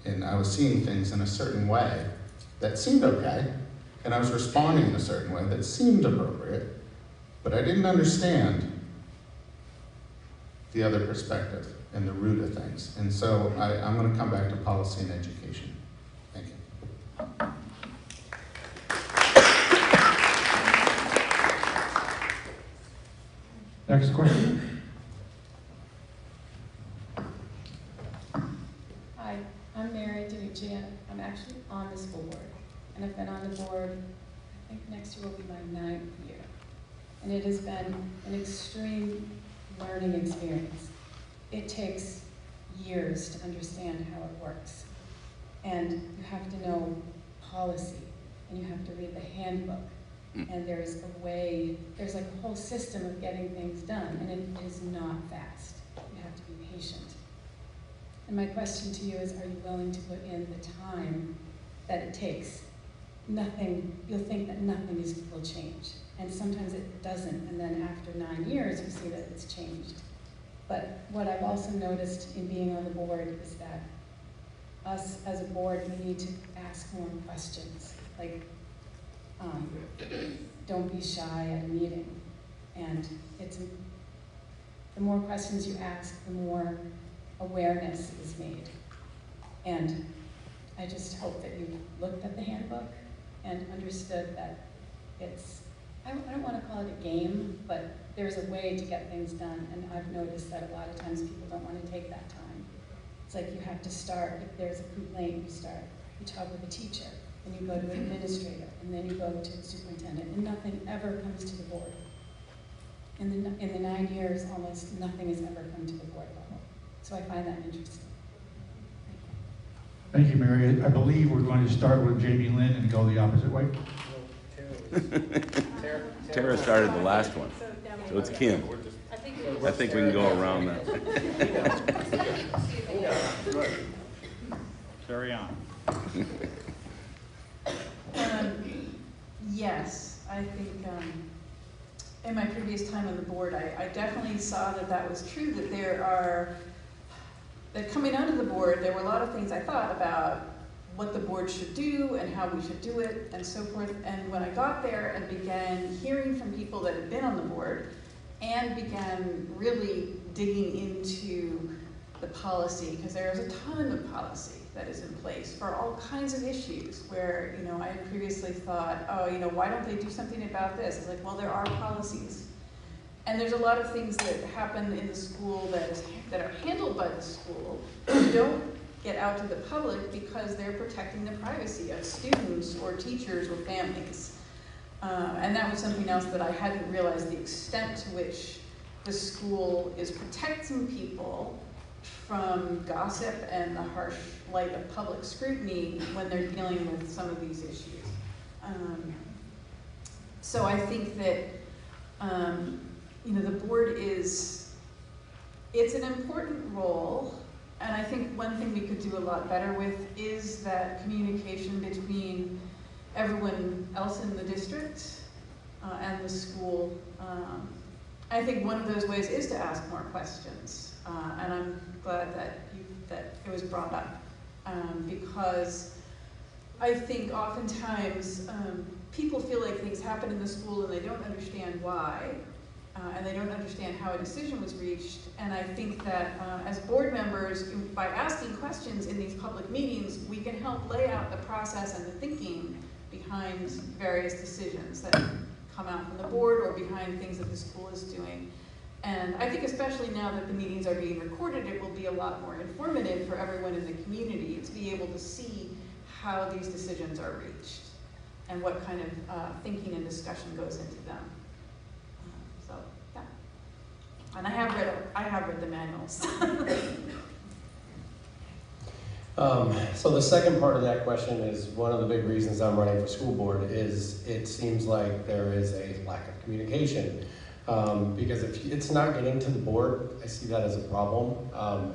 Speaker 5: And I was seeing things in a certain way that seemed okay, and I was responding in a certain way that seemed appropriate, but I didn't understand the other perspective and the root of things. And so I'm going to come back to policy and education. Thank you.
Speaker 1: Next question.
Speaker 13: Hi, I'm Mary DeNucci. I'm actually on the school board, and I've been on the board, I think next year will be my 9th year. And it has been an extreme learning experience. It takes years to understand how it works. And you have to know policy, and you have to read the handbook. And there's a way, there's like a whole system of getting things done, and it is not fast. You have to be patient. And my question to you is, are you willing to put in the time that it takes? Nothing, you'll think that nothing will change. And sometimes it doesn't, and then after 9 years, you see that it's changed. But what I've also noticed in being on the board is that us as a board, we need to ask more questions. Like, don't be shy at a meeting. And the more questions you ask, the more awareness is made. And I just hope that you looked at the handbook and understood that it's, I don't want to call it a game, but there's a way to get things done. And I've noticed that a lot of times people don't want to take that time. It's like you have to start, if there's a complaint, you talk with a teacher, and you go to an administrator, and then you go to the superintendent, and nothing ever comes to the board. In the 9 years, almost nothing has ever come to the board level. So I find that interesting.
Speaker 1: Thank you, Mary. I believe we're going to start with Jamie Lynn and go the opposite way.
Speaker 2: Tara started the last one, so it's Kim. I think we can go around that.
Speaker 14: Carry on.
Speaker 3: Yes, I think in my previous time on the board, I definitely saw that was true, that coming out of the board, there were a lot of things I thought about what the board should do and how we should do it and so forth. And when I got there and began hearing from people that had been on the board and began really digging into the policy, because there is a ton of policy that is in place for all kinds of issues where, you know, I had previously thought, oh, you know, why don't they do something about this? It's like, well, there are policies. And there's a lot of things that happen in the school that are handled by the school that don't get out to the public because they're protecting the privacy of students or teachers or families. And that was something else that I hadn't realized, the extent to which the school is protecting people from gossip and the harsh light of public scrutiny when they're dealing with some of these issues. So I think that the board it's an important role, and I think one thing we could do a lot better with is that communication between everyone else in the district and the school. I think one of those ways is to ask more questions, and I'm glad that it was brought up, because I think oftentimes people feel like things happen in the school and they don't understand why, and they don't understand how a decision was reached. And I think that as board members, by asking questions in these public meetings, we can help lay out the process and the thinking behind various decisions that come out from the board or behind things that the school is doing. And I think especially now that the meetings are being recorded, it will be a lot more informative for everyone in the community to be able to see how these decisions are reached and what kind of thinking and discussion goes into them. So, yeah. And I have read the manuals.
Speaker 8: So the second part of that question is one of the big reasons I'm running for school board is it seems like there is a lack of communication. Because if it's not getting to the board, I see that as a problem.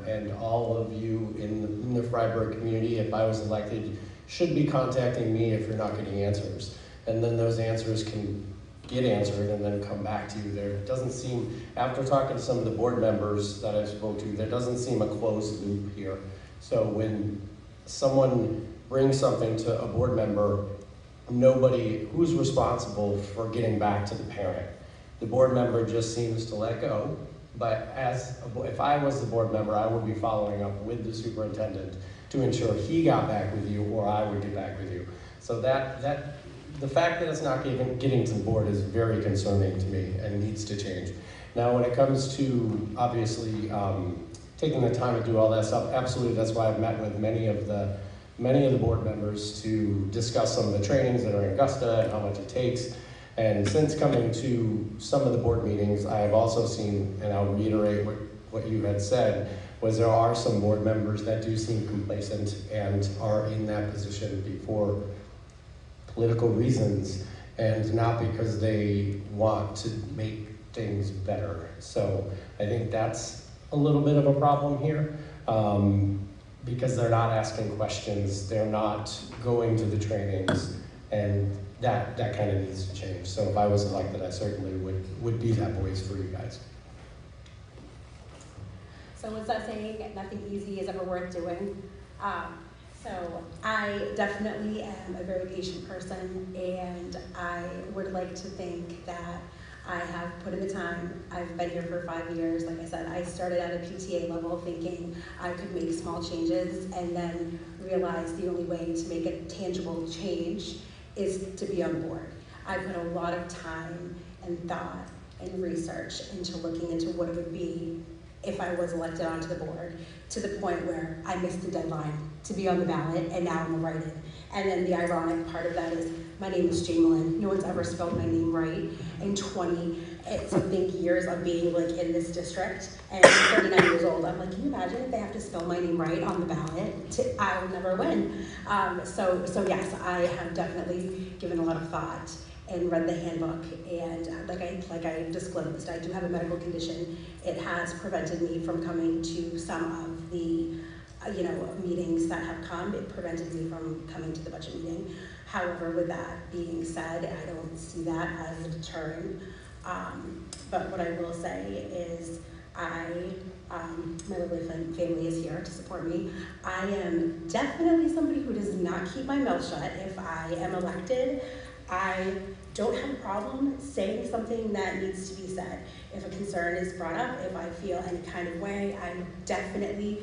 Speaker 8: And all of you in the Freiburg community, if I was elected, should be contacting me if you're not getting answers. And then those answers can get answered and then come back to you. There doesn't seem, after talking to some of the board members that I spoke to, there doesn't seem a closed loop here. So when someone brings something to a board member, who's responsible for getting back to the parent? The board member just seems to let go, but if I was the board member, I would be following up with the superintendent to ensure he got back with you or I would get back with you. So the fact that it's not getting to the board is very concerning to me and needs to change. Now, when it comes to obviously taking the time to do all that stuff, absolutely, that's why I've met with many of the board members to discuss some of the trainings that are in Augusta and how much it takes. And since coming to some of the board meetings, I have also seen, and I'll reiterate what you had said, was there are some board members that do seem complacent and are in that position for political reasons and not because they want to make things better. So I think that's a little bit of a problem here because they're not asking questions, they're not going to the trainings, and that kind of needs to change. So if I was elected, I certainly would be that voice for you guys.
Speaker 6: So what's that saying? Nothing easy is ever worth doing. So I definitely am a very patient person, and I would like to think that I have put in the time. I've been here for 5 years. Like I said, I started at a PTA level thinking I could make small changes and then realized the only way to make a tangible change is to be on board. I put a lot of time and thought and research into looking into what it would be if I was elected onto the board, to the point where I missed the deadline to be on the ballot, and now I'm a write-in. And then the ironic part of that is my name is Jamelin. No one's ever spelled my name right in 20-something years of being like in this district, and I'm 39 years old. I'm like, can you imagine if they have to spell my name right on the ballot? I will never win. So yes, I have definitely given a lot of thought and read the handbook, and like I disclosed, I do have a medical condition. It has prevented me from coming to some of the meetings that have come. It prevented me from coming to the budget meeting. However, with that being said, I don't see that as a deterrent. But what I will say is my lovely family is here to support me. I am definitely somebody who does not keep my mouth shut. If I am elected, I don't have a problem saying something that needs to be said. If a concern is brought up, if I feel any kind of way, I definitely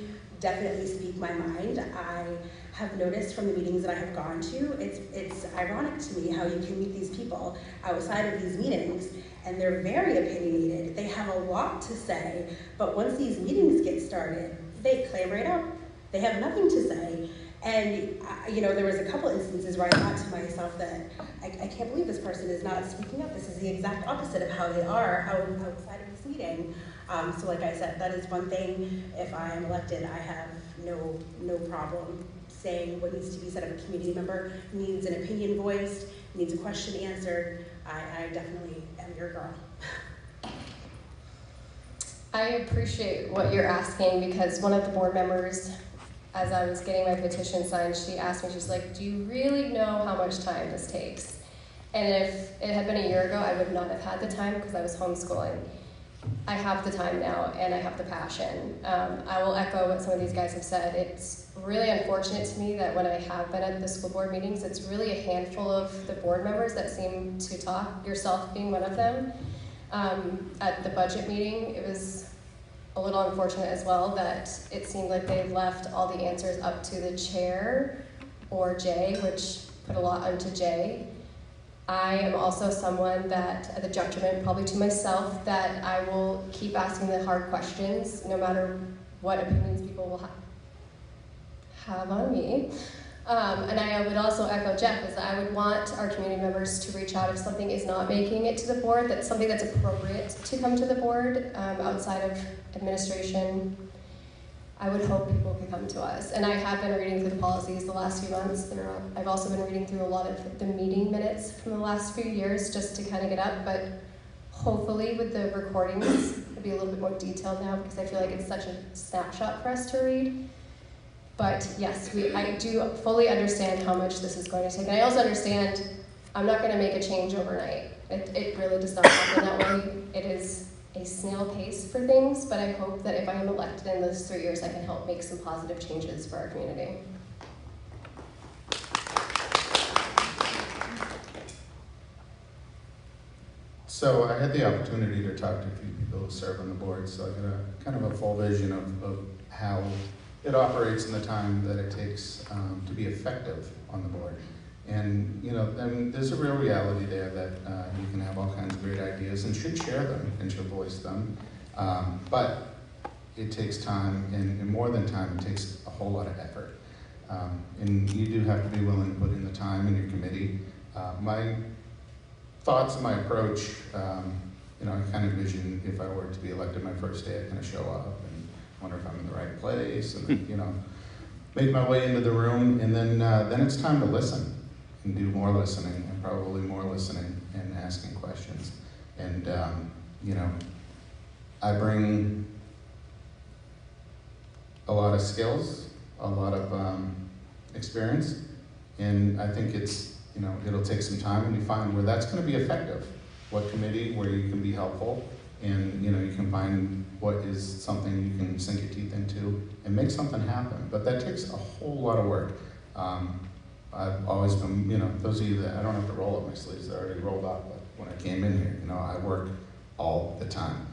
Speaker 6: speak my mind. I have noticed from the meetings that I have gone to, it's ironic to me how you can meet these people outside of these meetings, and they're very opinionated. They have a lot to say, but once these meetings get started, they clam right up. They have nothing to say. And, there was a couple instances where I thought to myself that I can't believe this person is not speaking up. This is the exact opposite of how they are outside of this meeting. So like I said, that is one thing. If I am elected, I have no problem saying what needs to be said. If a community member needs an opinion voiced, needs a question answered, I definitely am your girl.
Speaker 7: I appreciate what you're asking because one of the board members, as I was getting my petition signed, she asked me, she's like, do you really know how much time this takes? And if it had been a year ago, I would not have had the time because I was homeschooling. I have the time now and I have the passion. I will echo what some of these guys have said. It's really unfortunate to me that when I have been at the school board meetings, it's really a handful of the board members that seem to talk, yourself being one of them. At the budget meeting, it was a little unfortunate as well that it seemed like they left all the answers up to the chair or Jay, which put a lot onto Jay. I am also someone that, at the detriment probably to myself, that I will keep asking the hard questions no matter what opinions people will have on me. And I would also echo Jeff, is that I would want our community members to reach out if something is not making it to the board, that's something that's appropriate to come to the board outside of administration. I would hope people could come to us. And I have been reading through the policies the last few months. I've also been reading through a lot of the meeting minutes from the last few years just to kind of get up, but hopefully with the recordings, it'll be a little bit more detailed now because I feel like it's such a snapshot for us to read. But yes, I do fully understand how much this is going to take. And I also understand I'm not going to make a change overnight. It really does not happen that way. It is a snail pace for things, but I hope that if I am elected in those 3 years, I can help make some positive changes for our community.
Speaker 5: So I had the opportunity to talk to a few people who serve on the board, so I got a kind of a full vision of how it operates in the time that it takes to be effective on the board. And there's a real reality there that you can have all kinds of great ideas and should share them and should voice them. But it takes time, and more than time, it takes a whole lot of effort. And you do have to be willing to put in the time in your committee. My thoughts and my approach, I kind of envision if I were to be elected my first day, I kind of show up and wonder if I'm in the right place, and then, make my way into the room, and then it's time to listen and do more listening, and probably more listening and asking questions. And I bring a lot of skills, a lot of experience, and I think it's it'll take some time, and you find where that's going to be effective. What committee where you can be helpful, and you can find what is something you can sink your teeth into and make something happen. But that takes a whole lot of work. I've always been, those of you that I don't have to roll up my sleeves, they're already rolled up. But when I came in here, I work all the time.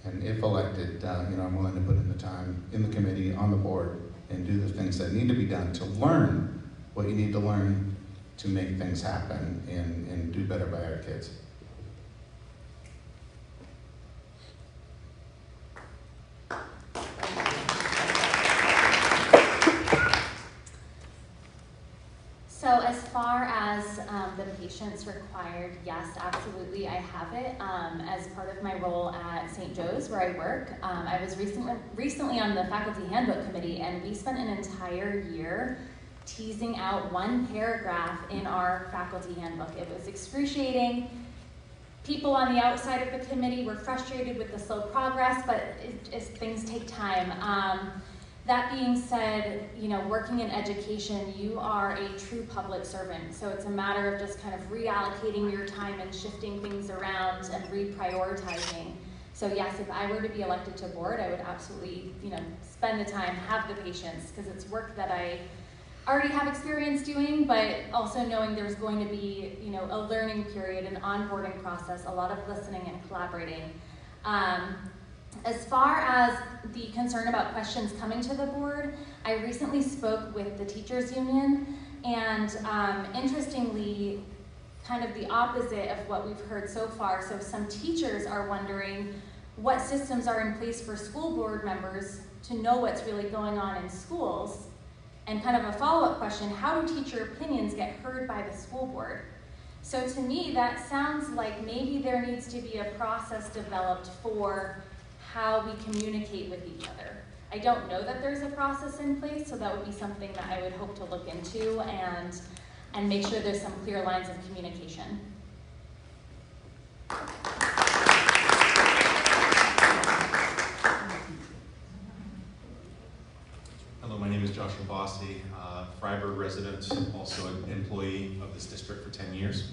Speaker 5: And if elected, I'm willing to put in the time in the committee, on the board, and do the things that need to be done to learn what you need to learn to make things happen and do better by our kids.
Speaker 4: So as far as the patience required, yes, absolutely, I have it. As part of my role at St. Joe's, where I work, I was recently on the faculty handbook committee, and we spent an entire year teasing out one paragraph in our faculty handbook. It was excruciating. People on the outside of the committee were frustrated with the slow progress, but things take time. That being said, working in education, you are a true public servant. So it's a matter of just kind of reallocating your time and shifting things around and reprioritizing. So yes, if I were to be elected to board, I would absolutely, spend the time, have the patience, because it's work that I already have experience doing, but also knowing there's going to be, a learning period, an onboarding process, a lot of listening and collaborating. As far as the concern about questions coming to the board, I recently spoke with the teachers union, and interestingly, kind of the opposite of what we've heard so far. So some teachers are wondering what systems are in place for school board members to know what's really going on in schools. And kind of a follow-up question, how do teacher opinions get heard by the school board? So to me, that sounds like maybe there needs to be a process developed for how we communicate with each other. I don't know that there's a process in place, so that would be something that I would hope to look into and make sure there's some clear lines of communication.
Speaker 14: Hello, my name is Joshua Bossi, Freiburg resident, also an employee of this district for 10 years.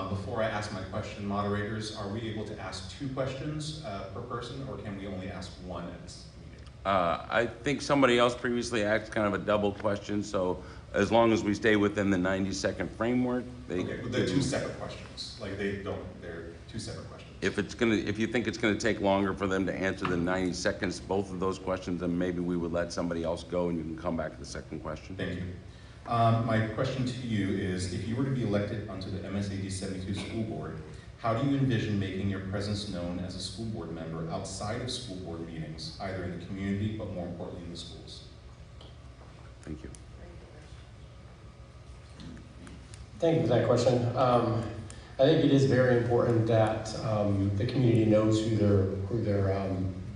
Speaker 14: Before I ask my question, moderators, are we able to ask 2 questions per person, or can we only ask 1 at this meeting?
Speaker 2: I think somebody else previously asked kind of a double question, so as long as we stay within the 90-second framework,
Speaker 14: Okay, but they're 2 separate questions. Like they're 2 separate questions.
Speaker 2: If you think it's gonna take longer for them to answer than 90 seconds, both of those questions, then maybe we would let somebody else go and you can come back to the second question.
Speaker 14: Thank you. My question to you is, if you were to be elected onto the MSAD 72 school board, how do you envision making your presence known as a school board member outside of school board meetings, either in the community, but more importantly in the schools?
Speaker 2: Thank you.
Speaker 8: Thank you for that question. I think it is very important that the community knows who their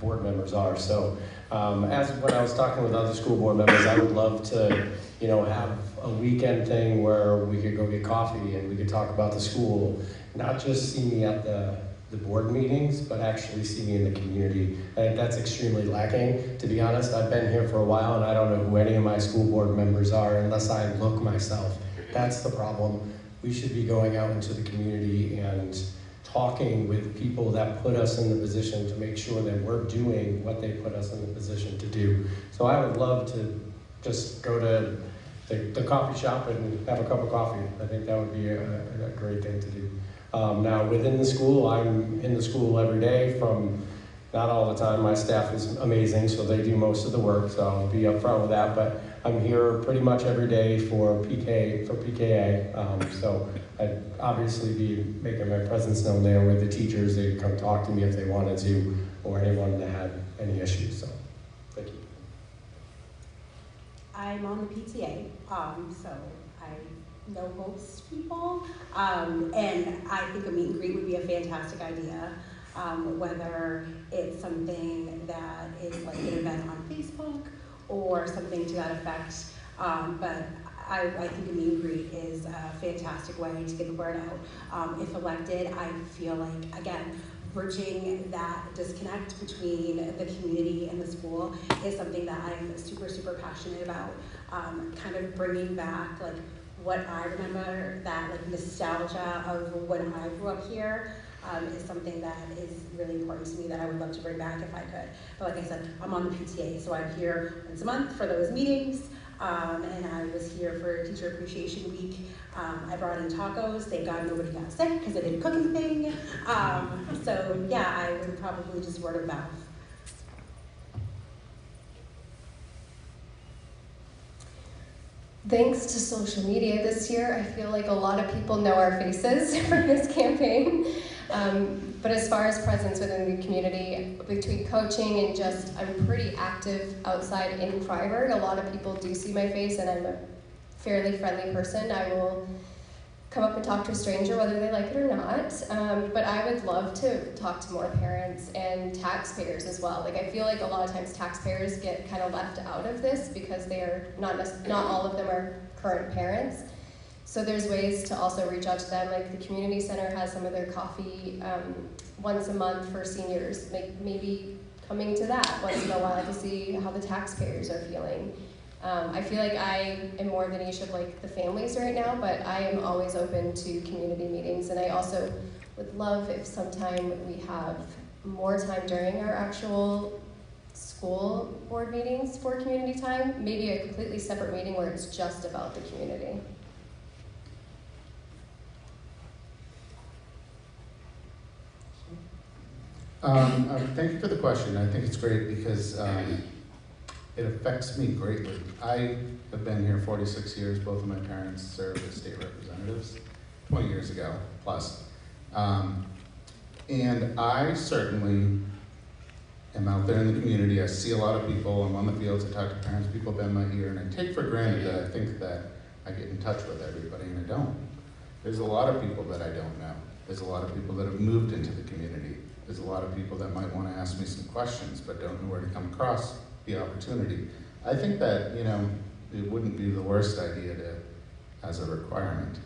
Speaker 8: board members are. So as when I was talking with other school board members, I would love to, have a weekend thing where we could go get coffee and we could talk about the school, not just see me at the board meetings, but actually see me in the community. I think that's extremely lacking. To be honest, I've been here for a while and I don't know who any of my school board members are unless I look myself. That's the problem. We should be going out into the community and talking with people that put us in the position to make sure that we're doing what they put us in the position to do. So I would love to just go to the coffee shop and have a cup of coffee. I think that would be a great thing to do. Now within the school, I'm in the school every day from, not all the time, my staff is amazing, so they do most of the work, so I'll be upfront with that, but I'm here pretty much every day for PKA, so I'd obviously be making my presence known there with the teachers. They'd come talk to me if they wanted to, or anyone that had any issues, so thank you.
Speaker 6: I'm on the PTA, so I know most people, and I think a meet and greet would be a fantastic idea. Whether it's something that is like an event on Facebook or something to that effect, but I think a meet and greet is a fantastic way to get the word out. If elected, I feel like, again, bridging that disconnect between the community and the school is something that I'm super, super passionate about. Kind of bringing back like what I remember, that like nostalgia of when I grew up here. Is something that is really important to me that I would love to bring back if I could. But like I said, I'm on the PTA, so I'm here once a month for those meetings, and I was here for Teacher Appreciation Week. I brought in tacos. Thank God nobody got sick because I didn't cook anything. So yeah, I would probably just word of mouth.
Speaker 7: Thanks to social media this year, I feel like a lot of people know our faces from this campaign. But as far as presence within the community, between coaching and just, I'm pretty active outside in Freiburg. A lot of people do see my face and I'm a fairly friendly person. I will come up and talk to a stranger whether they like it or not. But I would love to talk to more parents and taxpayers as well. Like I feel like a lot of times taxpayers get kind of left out of this because they are not all of them are current parents. So there's ways to also reach out to them. Like the community center has some of their coffee once a month for seniors. Maybe coming to that once in a while to see how the taxpayers are feeling. I feel like I am more of a niche of like the families right now, but I am always open to community meetings, and I also would love if sometime we have more time during our actual school board meetings for community time, maybe a completely separate meeting where it's just about the community.
Speaker 5: Thank you for the question. I think it's great because it affects me greatly. I have been here 46 years. Both of my parents served as state representatives 20 years ago plus. And I certainly am out there in the community, I see a lot of people, I'm on the fields, I talk to parents, people bend my ear, and I take for granted that I think that I get in touch with everybody, and I don't. There's a lot of people that I don't know. There's a lot of people that have moved into the community. There's a lot of people that might want to ask me some questions, but don't know where to come across the opportunity. I think that, you know, it wouldn't be the worst idea to, as a requirement.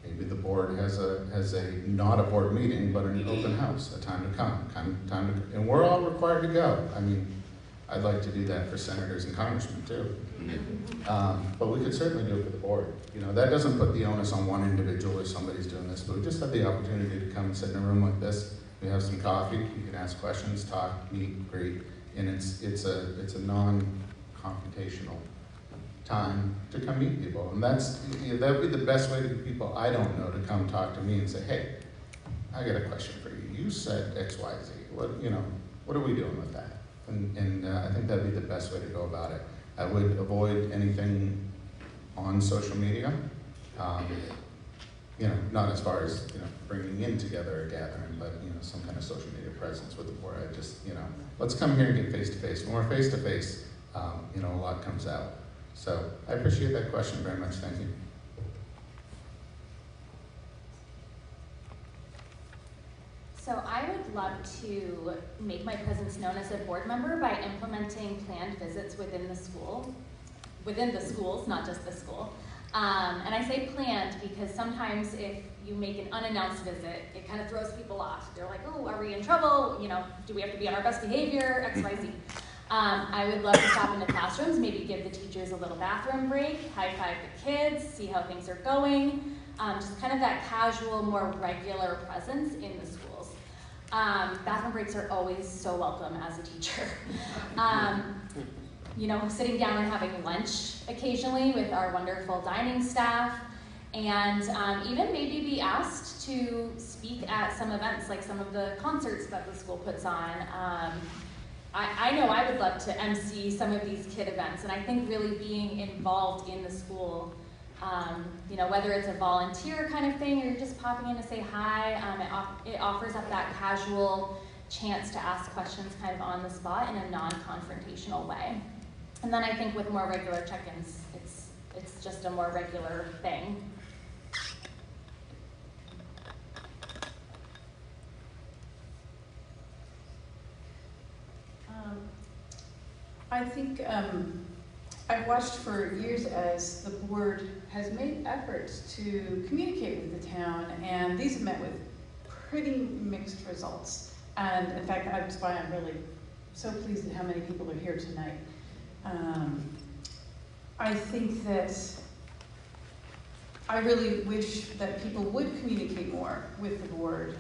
Speaker 5: Maybe the board has a not a board meeting, but an open house, a time to come, and we're all required to go. I mean, I'd like to do that for senators and congressmen too. But we could certainly do it for the board. You know, that doesn't put the onus on one individual or somebody's doing this, but we just have the opportunity to come and sit in a room like this. We have some coffee, you can ask questions, talk, meet, greet, and it's a non-confrontational time to come meet people. And that's, you know, that would be the best way to get people I don't know to come talk to me and say, hey, I got a question for you. You said X, Y, Z. What are we doing with that? And I think that'd be the best way to go about it. I would avoid anything on social media. You know, not as far as, you know, bringing in together a gathering, but, you know, some kind of social media presence with the board. I just, you know, let's come here and get face to face. When we're face to face, you know, a lot comes out. So I appreciate that question very much. Thank you.
Speaker 4: So I would love to make my presence known as a board member by implementing planned visits within the schools, not just the school. And I say planned because sometimes if you make an unannounced visit, it kind of throws people off. They're like, oh, are we in trouble? You know, do we have to be on our best behavior? X, Y, Z. I would love to stop into classrooms, maybe give the teachers a little bathroom break, high-five the kids, see how things are going. Just kind of that casual, more regular presence in the schools. Bathroom breaks are always so welcome as a teacher. You know, sitting down and having lunch occasionally with our wonderful dining staff, and even maybe be asked to speak at some events, like some of the concerts that the school puts on. I know I would love to MC some of these kid events, and I think really being involved in the school, you know, whether it's a volunteer kind of thing or you're just popping in to say hi, it offers up that casual chance to ask questions kind of on the spot in a non-confrontational way. And then I think with more regular check-ins, it's just a more regular thing.
Speaker 3: I think I've watched for years as the board has made efforts to communicate with the town, and these have met with pretty mixed results. And in fact, that's why I'm really so pleased at how many people are here tonight. I think that I really wish that people would communicate more with the board,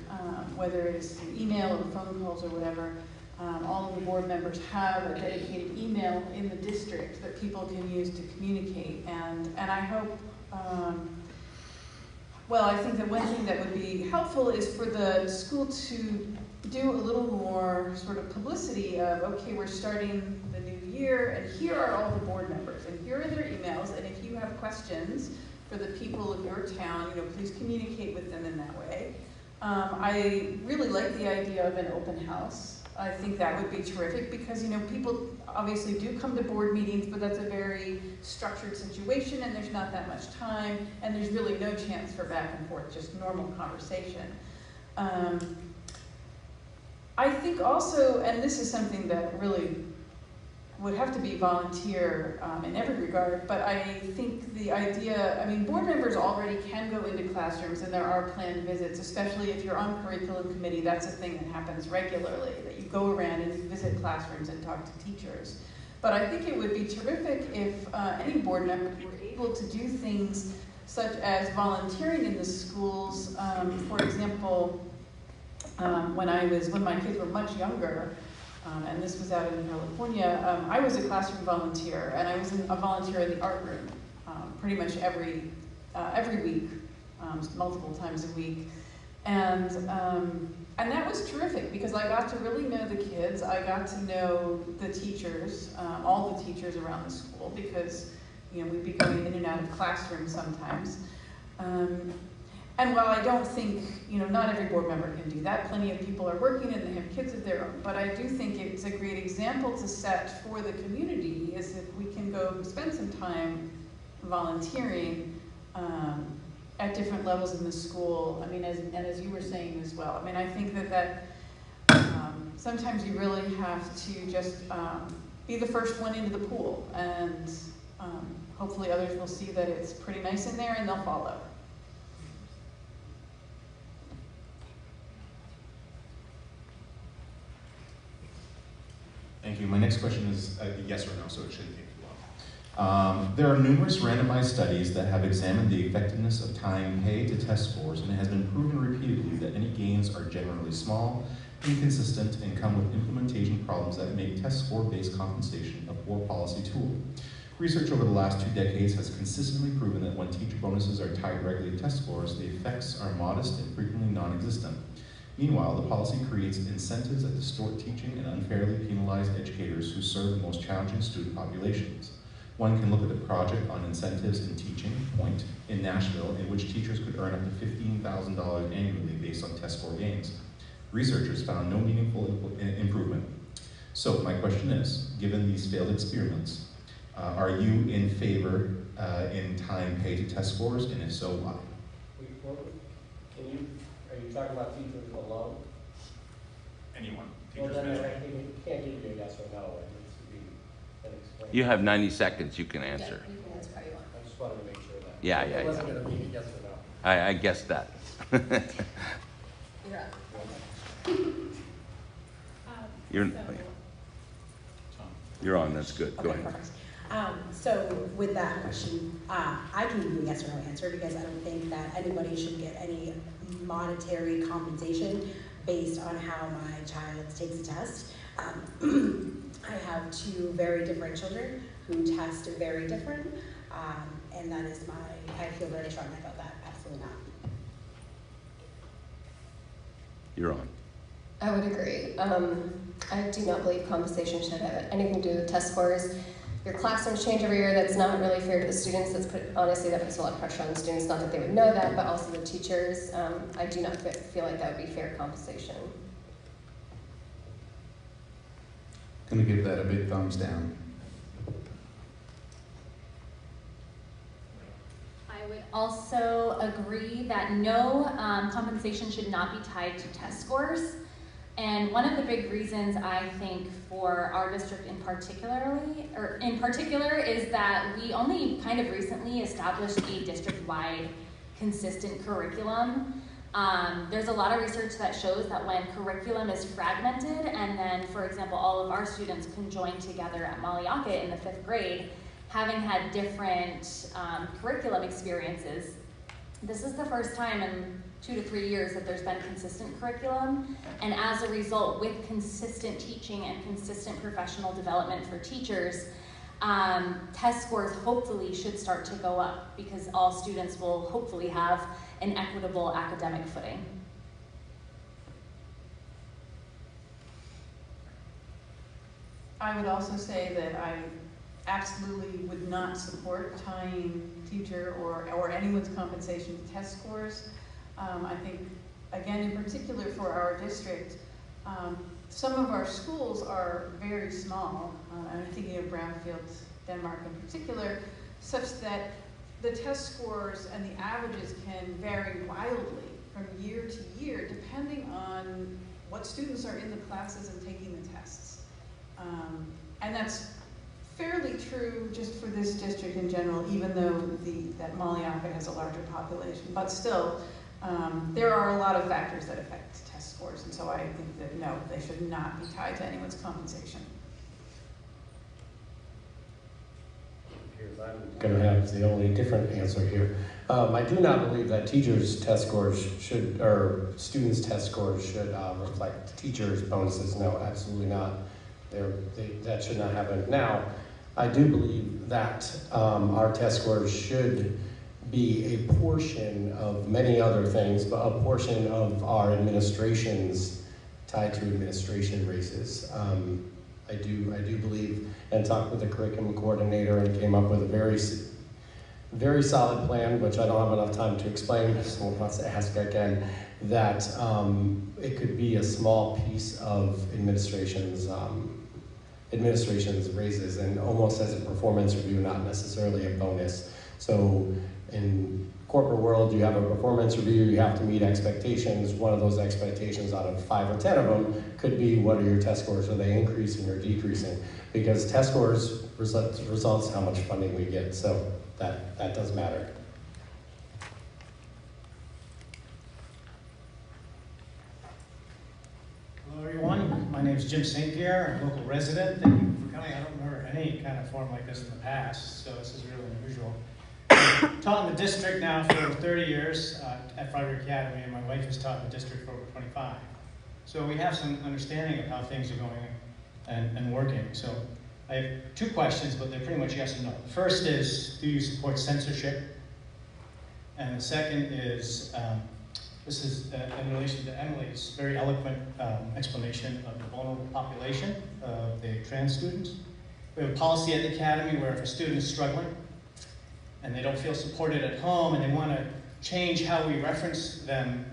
Speaker 3: whether it's through email or phone calls or whatever. All of the board members have a dedicated email in the district that people can use to communicate, and I hope, well, I think that one thing that would be helpful is for the school to do a little more sort of publicity of, okay, we're starting the new year, and here are all the board members, and here are their emails, and if you have questions for the people of your town, you know, please communicate with them in that way. I really like the idea of an open house. I think that would be terrific because, you know, people obviously do come to board meetings, but that's a very structured situation and there's not that much time and there's really no chance for back and forth, just normal conversation. I think also, and this is something that really would have to be volunteer in every regard, but I think the idea, I mean, board members already can go into classrooms and there are planned visits, especially if you're on curriculum committee. That's a thing that happens regularly, that you go around and you visit classrooms and talk to teachers. But I think it would be terrific if any board member were able to do things such as volunteering in the schools. For example, when my kids were much younger, and this was out in California, I was a classroom volunteer, and I was a volunteer in the art room pretty much every week, multiple times a week. And that was terrific because I got to really know the kids. I got to know the teachers, all the teachers around the school, because, you know, we'd be going in and out of classrooms sometimes. And while I don't think, not every board member can do that, plenty of people are working and they have kids of their own, but I do think it's a great example to set for the community is if we can go spend some time volunteering at different levels in the school. I mean, as you were saying as well. I mean, I think that sometimes you really have to just be the first one into the pool, and hopefully others will see that it's pretty nice in there and they'll follow.
Speaker 14: Thank you. My next question is a yes or no, so it shouldn't take too long. There are numerous randomized studies that have examined the effectiveness of tying pay to test scores, and it has been proven repeatedly that any gains are generally small, inconsistent, and come with implementation problems that make test score-based compensation a poor policy tool. Research over the last 2 decades has consistently proven that when teacher bonuses are tied directly to test scores, the effects are modest and frequently non-existent. Meanwhile, the policy creates incentives that distort teaching and unfairly penalize educators who serve the most challenging student populations. One can look at the Project on Incentives in Teaching, POINT, in Nashville, in which teachers could earn up to $15,000 annually based on test score gains. Researchers found no meaningful improvement. So my question is, given these failed experiments, are you in favor in tying pay to test scores, and if so, why?
Speaker 8: Are you talking about teachers alone?
Speaker 14: Anyone.
Speaker 8: Well,
Speaker 14: Teachers,
Speaker 8: then I
Speaker 14: management.
Speaker 8: can't give you a yes or no. It needs to be explained.
Speaker 2: You have 90 seconds, you can answer.
Speaker 7: Yeah, you can answer how you want.
Speaker 8: I just wanted to make sure that.
Speaker 2: Yeah.
Speaker 8: It wasn't going to be a yes or no.
Speaker 2: I guessed that.
Speaker 7: You're up.
Speaker 2: You're on, that's good. Go ahead.
Speaker 6: Perfect. So with that question, I can give you a yes or no answer because I don't think that anybody should get any monetary compensation based on how my child takes a test. I have 2 very different children who test very different, and that is I feel very strongly about that. Absolutely not.
Speaker 2: You're on.
Speaker 7: I would agree. I do not believe compensation should have anything to do with test scores. Your classrooms change every year. That's not really fair to the students. Honestly, that puts a lot of pressure on the students. Not that they would know that, but also the teachers. I do not feel like that would be fair compensation.
Speaker 5: Gonna give that a big thumbs down.
Speaker 4: I would also agree that no compensation should not be tied to test scores. And one of the big reasons I think for our district in particular is that we only kind of recently established a district-wide consistent curriculum. There's a lot of research that shows that when curriculum is fragmented and then, for example, all of our students can join together at Maliaka in the 5th grade, having had different curriculum experiences, this is the first time in 2 to 3 years that there's been consistent curriculum, and as a result, with consistent teaching and consistent professional development for teachers, test scores hopefully should start to go up because all students will hopefully have an equitable academic footing.
Speaker 3: I would also say that I absolutely would not support tying teacher or anyone's compensation to test scores. I think, again, in particular for our district, some of our schools are very small. I'm thinking of Brownfield, Denmark in particular, such that the test scores and the averages can vary wildly from year to year, depending on what students are in the classes and taking the tests. And that's fairly true just for this district in general, even though that Maliaka has a larger population. But still, there are a lot of factors that affect test scores, and so I think that no, they should not be tied to anyone's compensation.
Speaker 8: I'm going to have the only different answer here. I do not believe that teachers' test scores should, or students' test scores should reflect teachers' bonuses. No, absolutely not. That should not happen. Now, I do believe that our test scores should be a portion of many other things, but a portion of our administrations tied to administration races. I do believe, and talked with the curriculum coordinator and came up with a very solid plan, which I don't have enough time to explain, if someone wants to ask again, that it could be a small piece of administration's raises, and almost as a performance review, not necessarily a bonus. So in corporate world, you have a performance review, you have to meet expectations. One of those expectations out of 5 or 10 of them could be, what are your test scores? Are they increasing or decreasing? Because test scores results how much funding we get, so that does matter.
Speaker 15: Hello everyone, my name is Jim St. Pierre, I'm a local resident. Thank you for coming. I don't remember any kind of forum like this in the past, so this is really unusual. I've taught in the district now for 30 years at Freiburg Academy, and my wife has taught in the district for over 25. So we have some understanding of how things are going and working. So I have 2 questions, but they're pretty much yes or no. The first is, do you support censorship? And the second is, this is in relation to Emily's very eloquent explanation of the vulnerable population of the trans students. We have a policy at the Academy where if a student is struggling and they don't feel supported at home and they want to change how we reference them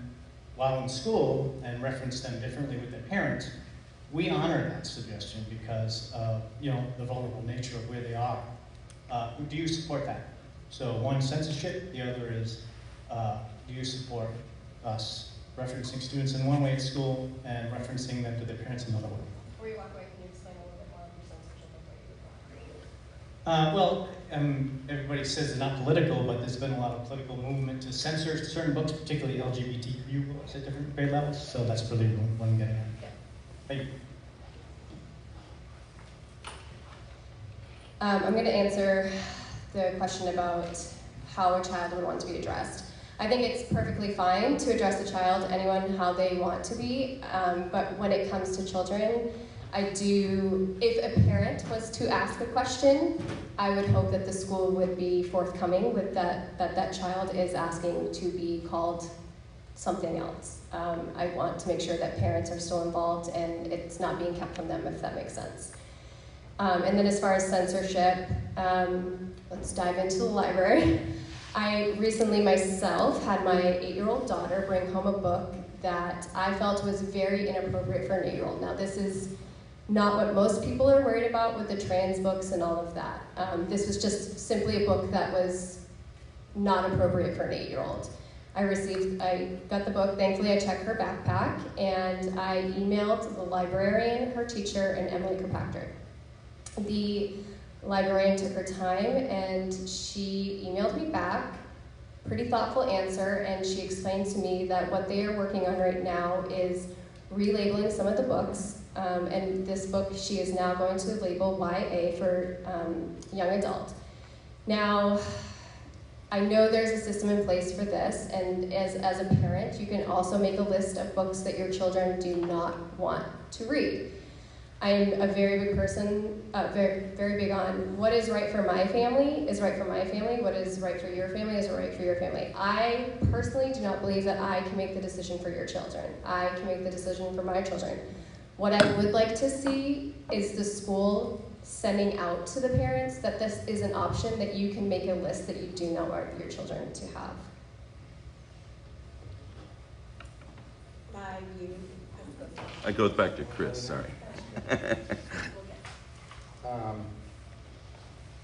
Speaker 15: while in school and reference them differently with their parents, we honor that suggestion because of the vulnerable nature of where they are. Do you support that? So one, censorship. The other is, do you support us referencing students in one way at school and referencing them to their parents another way?
Speaker 7: Before you walk away, can you explain a little bit more of your censorship and what you do?
Speaker 15: Everybody says they're not political, but there's been a lot of political movement to censor certain books, particularly LGBTQ books at different grade levels. So that's really what I'm getting at.
Speaker 7: Yeah.
Speaker 15: Thank you.
Speaker 7: I'm going to answer the question about how a child would want to be addressed. I think it's perfectly fine to address a child, anyone, how they want to be, but when it comes to children, if a parent was to ask a question, I would hope that the school would be forthcoming with that child is asking to be called something else. I want to make sure that parents are still involved and it's not being kept from them, if that makes sense. And then as far as censorship, let's dive into the library. I recently myself had my 8-year-old daughter bring home a book that I felt was very inappropriate for an 8-year-old. Now this is not what most people are worried about with the trans books and all of that. This was just simply a book that was not appropriate for an 8-year-old. I got the book, thankfully I checked her backpack, and I emailed the librarian, her teacher, and Emily Kirkpatrick. The librarian took her time and she emailed me back, pretty thoughtful answer, and she explained to me that what they are working on right now is relabeling some of the books, and this book she is now going to label YA for young adult. Now, I know there's a system in place for this, and as a parent, you can also make a list of books that your children do not want to read. I'm a very big person, very big on what is right for my family is right for my family, what is right for your family is right for your family. I personally do not believe that I can make the decision for your children. I can make the decision for my children. What I would like to see is the school sending out to the parents that this is an option, that you can make a list that you do not want your children to have.
Speaker 6: My view.
Speaker 2: It goes back to Chris, sorry.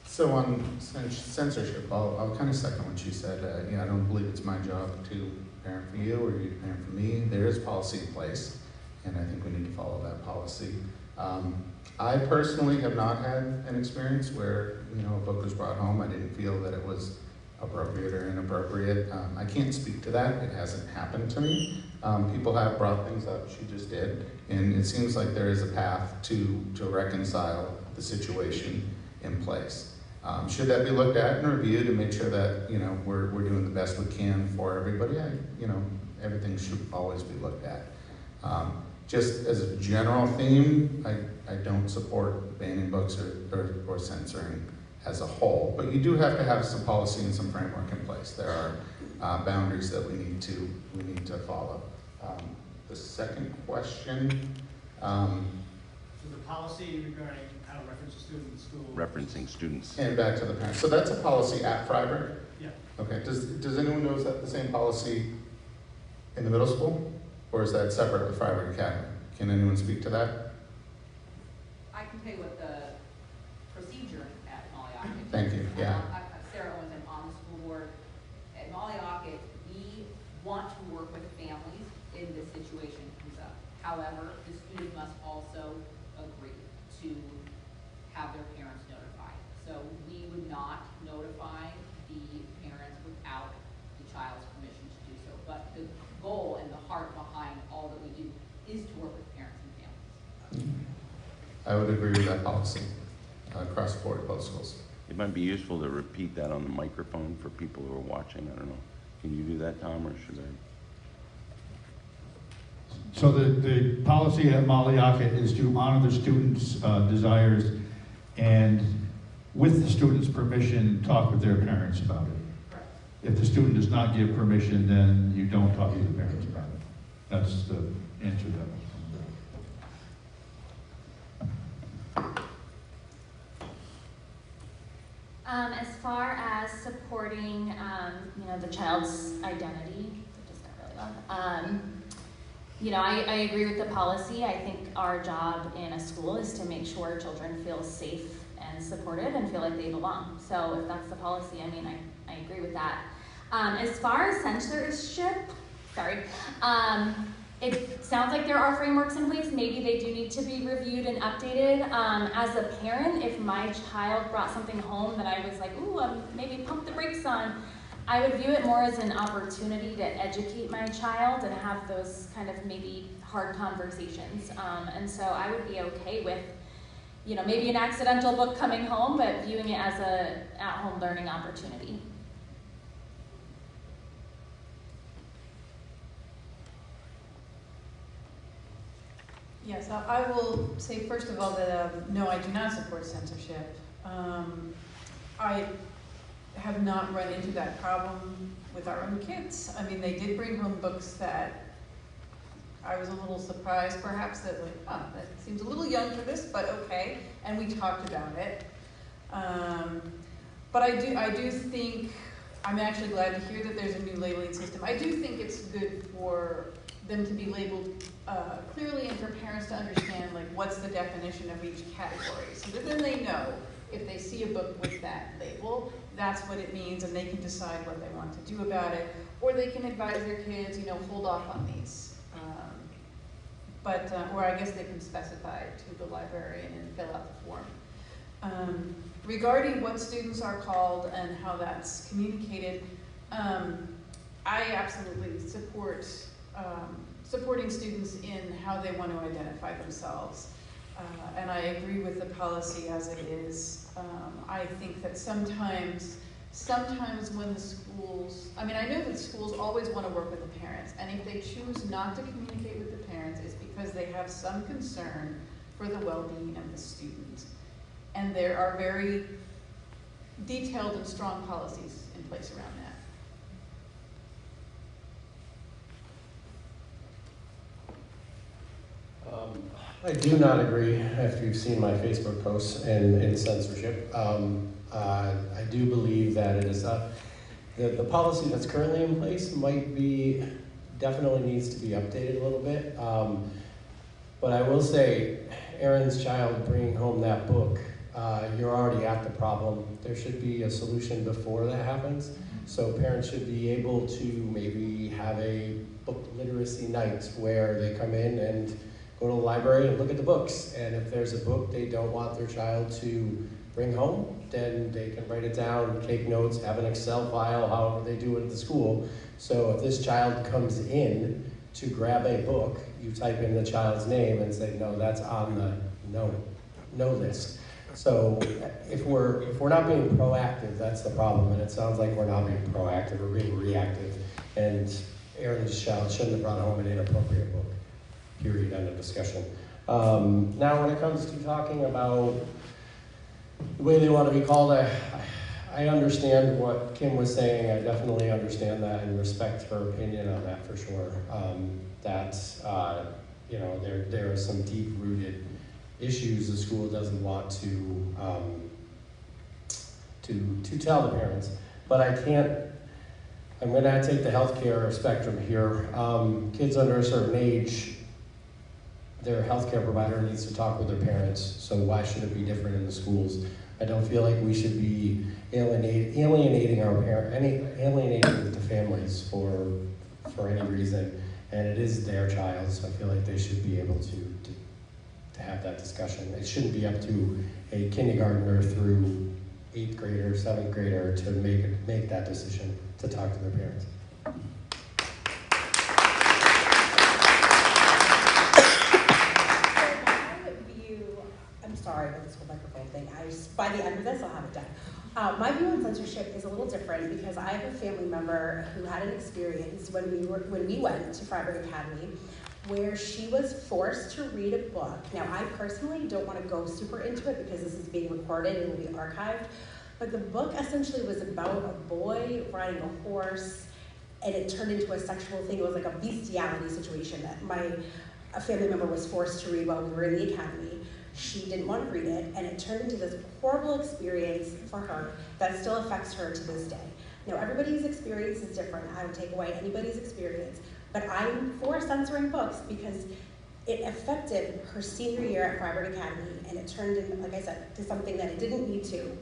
Speaker 5: So on censorship, I'll kind of second what you said. I don't believe it's my job to parent for you or you to parent for me. There is policy in place, and I think we need to follow that policy. I personally have not had an experience where a book was brought home. I didn't feel that it was appropriate or inappropriate. I can't speak to that. It hasn't happened to me. People have brought things up. She just did. And it seems like there is a path to reconcile the situation in place. Should that be looked at and reviewed to make sure that we're doing the best we can for everybody? Everything should always be looked at. Just as a general theme, I don't support banning books or censoring as a whole, but you do have to have some policy and some framework in place. There are boundaries that we need to follow. The second question.
Speaker 15: So the policy regarding how to reference a student in school.
Speaker 2: Referencing students.
Speaker 5: And back to the parents. So that's a policy at Freiburg?
Speaker 15: Yeah.
Speaker 5: Okay, does anyone know, is that the same policy in the middle school? Or is that separate with Freiburg Academy? Can anyone speak to that?
Speaker 16: I can tell you what the procedure at Mollyocket.
Speaker 5: Thank you, yeah.
Speaker 16: Sarah Owens, I'm on the school board. At Mollyocket, we want to work with families in this situation comes up. However, the student must also agree to have their parents notified. So we would not notify the parents without the child's permission to do so. But the goal and the heart behind all that we do is to work with parents and families.
Speaker 5: I would agree with that policy across the board at both schools.
Speaker 2: It might be useful to repeat that on the microphone for people who are watching. I don't know. Can you do that, Tom, or should I?
Speaker 1: So the policy at Mollyocket is to honor the students' desires and with the student's permission, talk with their parents about it. If the student does not give permission, then you don't talk to the parents about it. That's the answer to that.
Speaker 4: As far as supporting, the child's identity, it just got really loud. I agree with the policy. I think our job in a school is to make sure children feel safe and supported and feel like they belong. So if that's the policy, I agree with that. As far as censorship, it sounds like there are frameworks in place. Maybe they do need to be reviewed and updated. As a parent, if my child brought something home that I was like, ooh, maybe pump the brakes on, I would view it more as an opportunity to educate my child and have those kind of maybe hard conversations. And so I would be okay with, maybe an accidental book coming home, but viewing it as a at-home learning opportunity.
Speaker 3: Yes, I will say first of all that no, I do not support censorship. I have not run into that problem with our own kids. They did bring home books that I was a little surprised perhaps that that seems a little young for this, but okay, and we talked about it. But I do think, I'm actually glad to hear that there's a new labeling system. I do think it's good for them to be labeled clearly and for parents to understand what's the definition of each category, so that then they know if they see a book with that label, that's what it means, and they can decide what they want to do about it, or they can advise their kids, hold off on these. Or I guess they can specify to the librarian and fill out the form. Regarding what students are called and how that's communicated, I absolutely support supporting students in how they want to identify themselves. And I agree with the policy as it is. I think that sometimes when the schools, I know that schools always want to work with the parents, and if they choose not to communicate with the parents, it's because they have some concern for the well-being of the student. And there are very detailed and strong policies in place around that.
Speaker 8: I do not agree, after you've seen my Facebook posts in censorship. I do believe that it is the policy that's currently in place definitely needs to be updated a little bit. But I will say, Aaron's child bringing home that book, you're already at the problem. There should be a solution before that happens. So parents should be able to maybe have a book literacy night where they come in and go to the library and look at the books. And if there's a book they don't want their child to bring home, then they can write it down, take notes, have an Excel file, however they do it at the school. So if this child comes in to grab a book, you type in the child's name and say, no, that's on the no list. So if we're not being proactive, that's the problem. And it sounds like we're not being proactive, we're being reactive. And Aaron's child shouldn't have brought home an inappropriate book. Period, end of discussion. Now when it comes to talking about the way they want to be called, I understand what Kim was saying. I definitely understand that and respect her opinion on that for sure. There are some deep-rooted issues the school doesn't want to tell the parents. But I'm going to take the healthcare spectrum here. Kids under a certain age, their healthcare provider needs to talk with their parents, so why should it be different in the schools? I don't feel like we should be alienating the families for any reason, and it is their child, so I feel like they should be able to have that discussion. It shouldn't be up to a kindergartner through 8th grader, 7th grader to make that decision to talk to their parents.
Speaker 6: I'm sorry about this whole microphone thing. By the end of this, I'll have it done. My view on censorship is a little different because I have a family member who had an experience when we went to Freiburg Academy where she was forced to read a book. Now, I personally don't want to go super into it because this is being recorded and will be archived, but the book essentially was about a boy riding a horse, and it turned into a sexual thing. It was like a bestiality situation that a family member was forced to read while we were in the academy. She didn't want to read it, and it turned into this horrible experience for her that still affects her to this day. Now, everybody's experience is different. I don't take away anybody's experience, but I'm for censoring books because it affected her senior year at Freiburg Academy, and it turned into, like I said, to something that it didn't need to,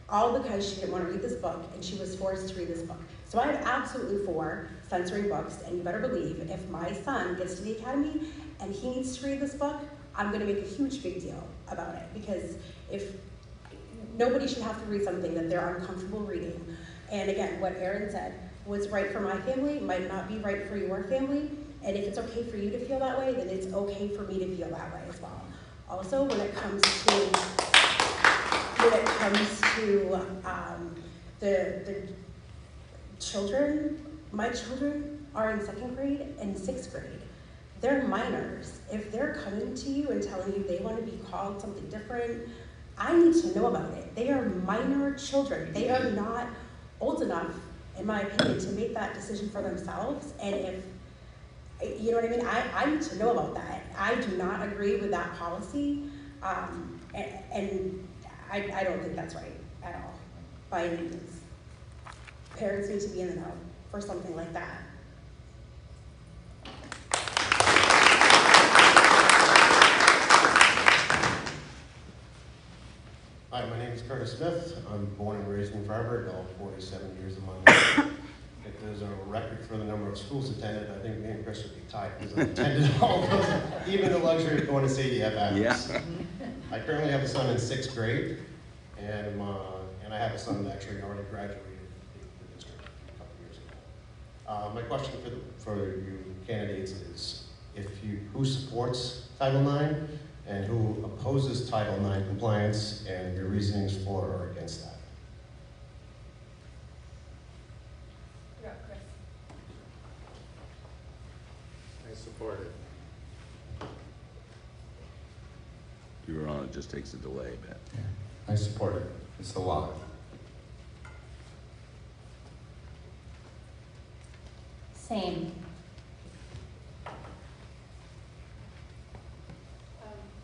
Speaker 6: all because she didn't want to read this book, and she was forced to read this book. So I'm absolutely for censoring books, and you better believe if my son gets to the academy and he needs to read this book, I'm going to make a huge big deal about it, because if nobody should have to read something that they're uncomfortable reading. And again, what Erin said was right for my family might not be right for your family, and if it's okay for you to feel that way, then it's okay for me to feel that way as well. Also, when it comes to the children, my children are in 2nd grade and 6th grade. They're minors. If they're coming to you and telling you they want to be called something different, I need to know about it. They are minor children. They are not old enough, in my opinion, to make that decision for themselves. And if, you know what I mean? I need to know about that. I do not agree with that policy. And I don't think that's right at all, by any means. Parents need to be in the know for something like that.
Speaker 17: Hi, my name is Curtis Smith. I'm born and raised in Freiburg, all 47 years of my life. If there's a record for the number of schools attended, I think me and Chris would be tied because I've attended all of those, even the luxury of going to CEF Adams. Yeah. I currently have a son in 6th grade, and I have a son that actually already graduated the district a couple years ago. My question for you candidates is, who supports Title IX and who opposes Title IX compliance, and your reasonings for or against that?
Speaker 16: You're up, Chris.
Speaker 17: I support it.
Speaker 2: You were on, it just takes a delay a bit.
Speaker 5: Yeah, I support it. It's the law.
Speaker 4: Same.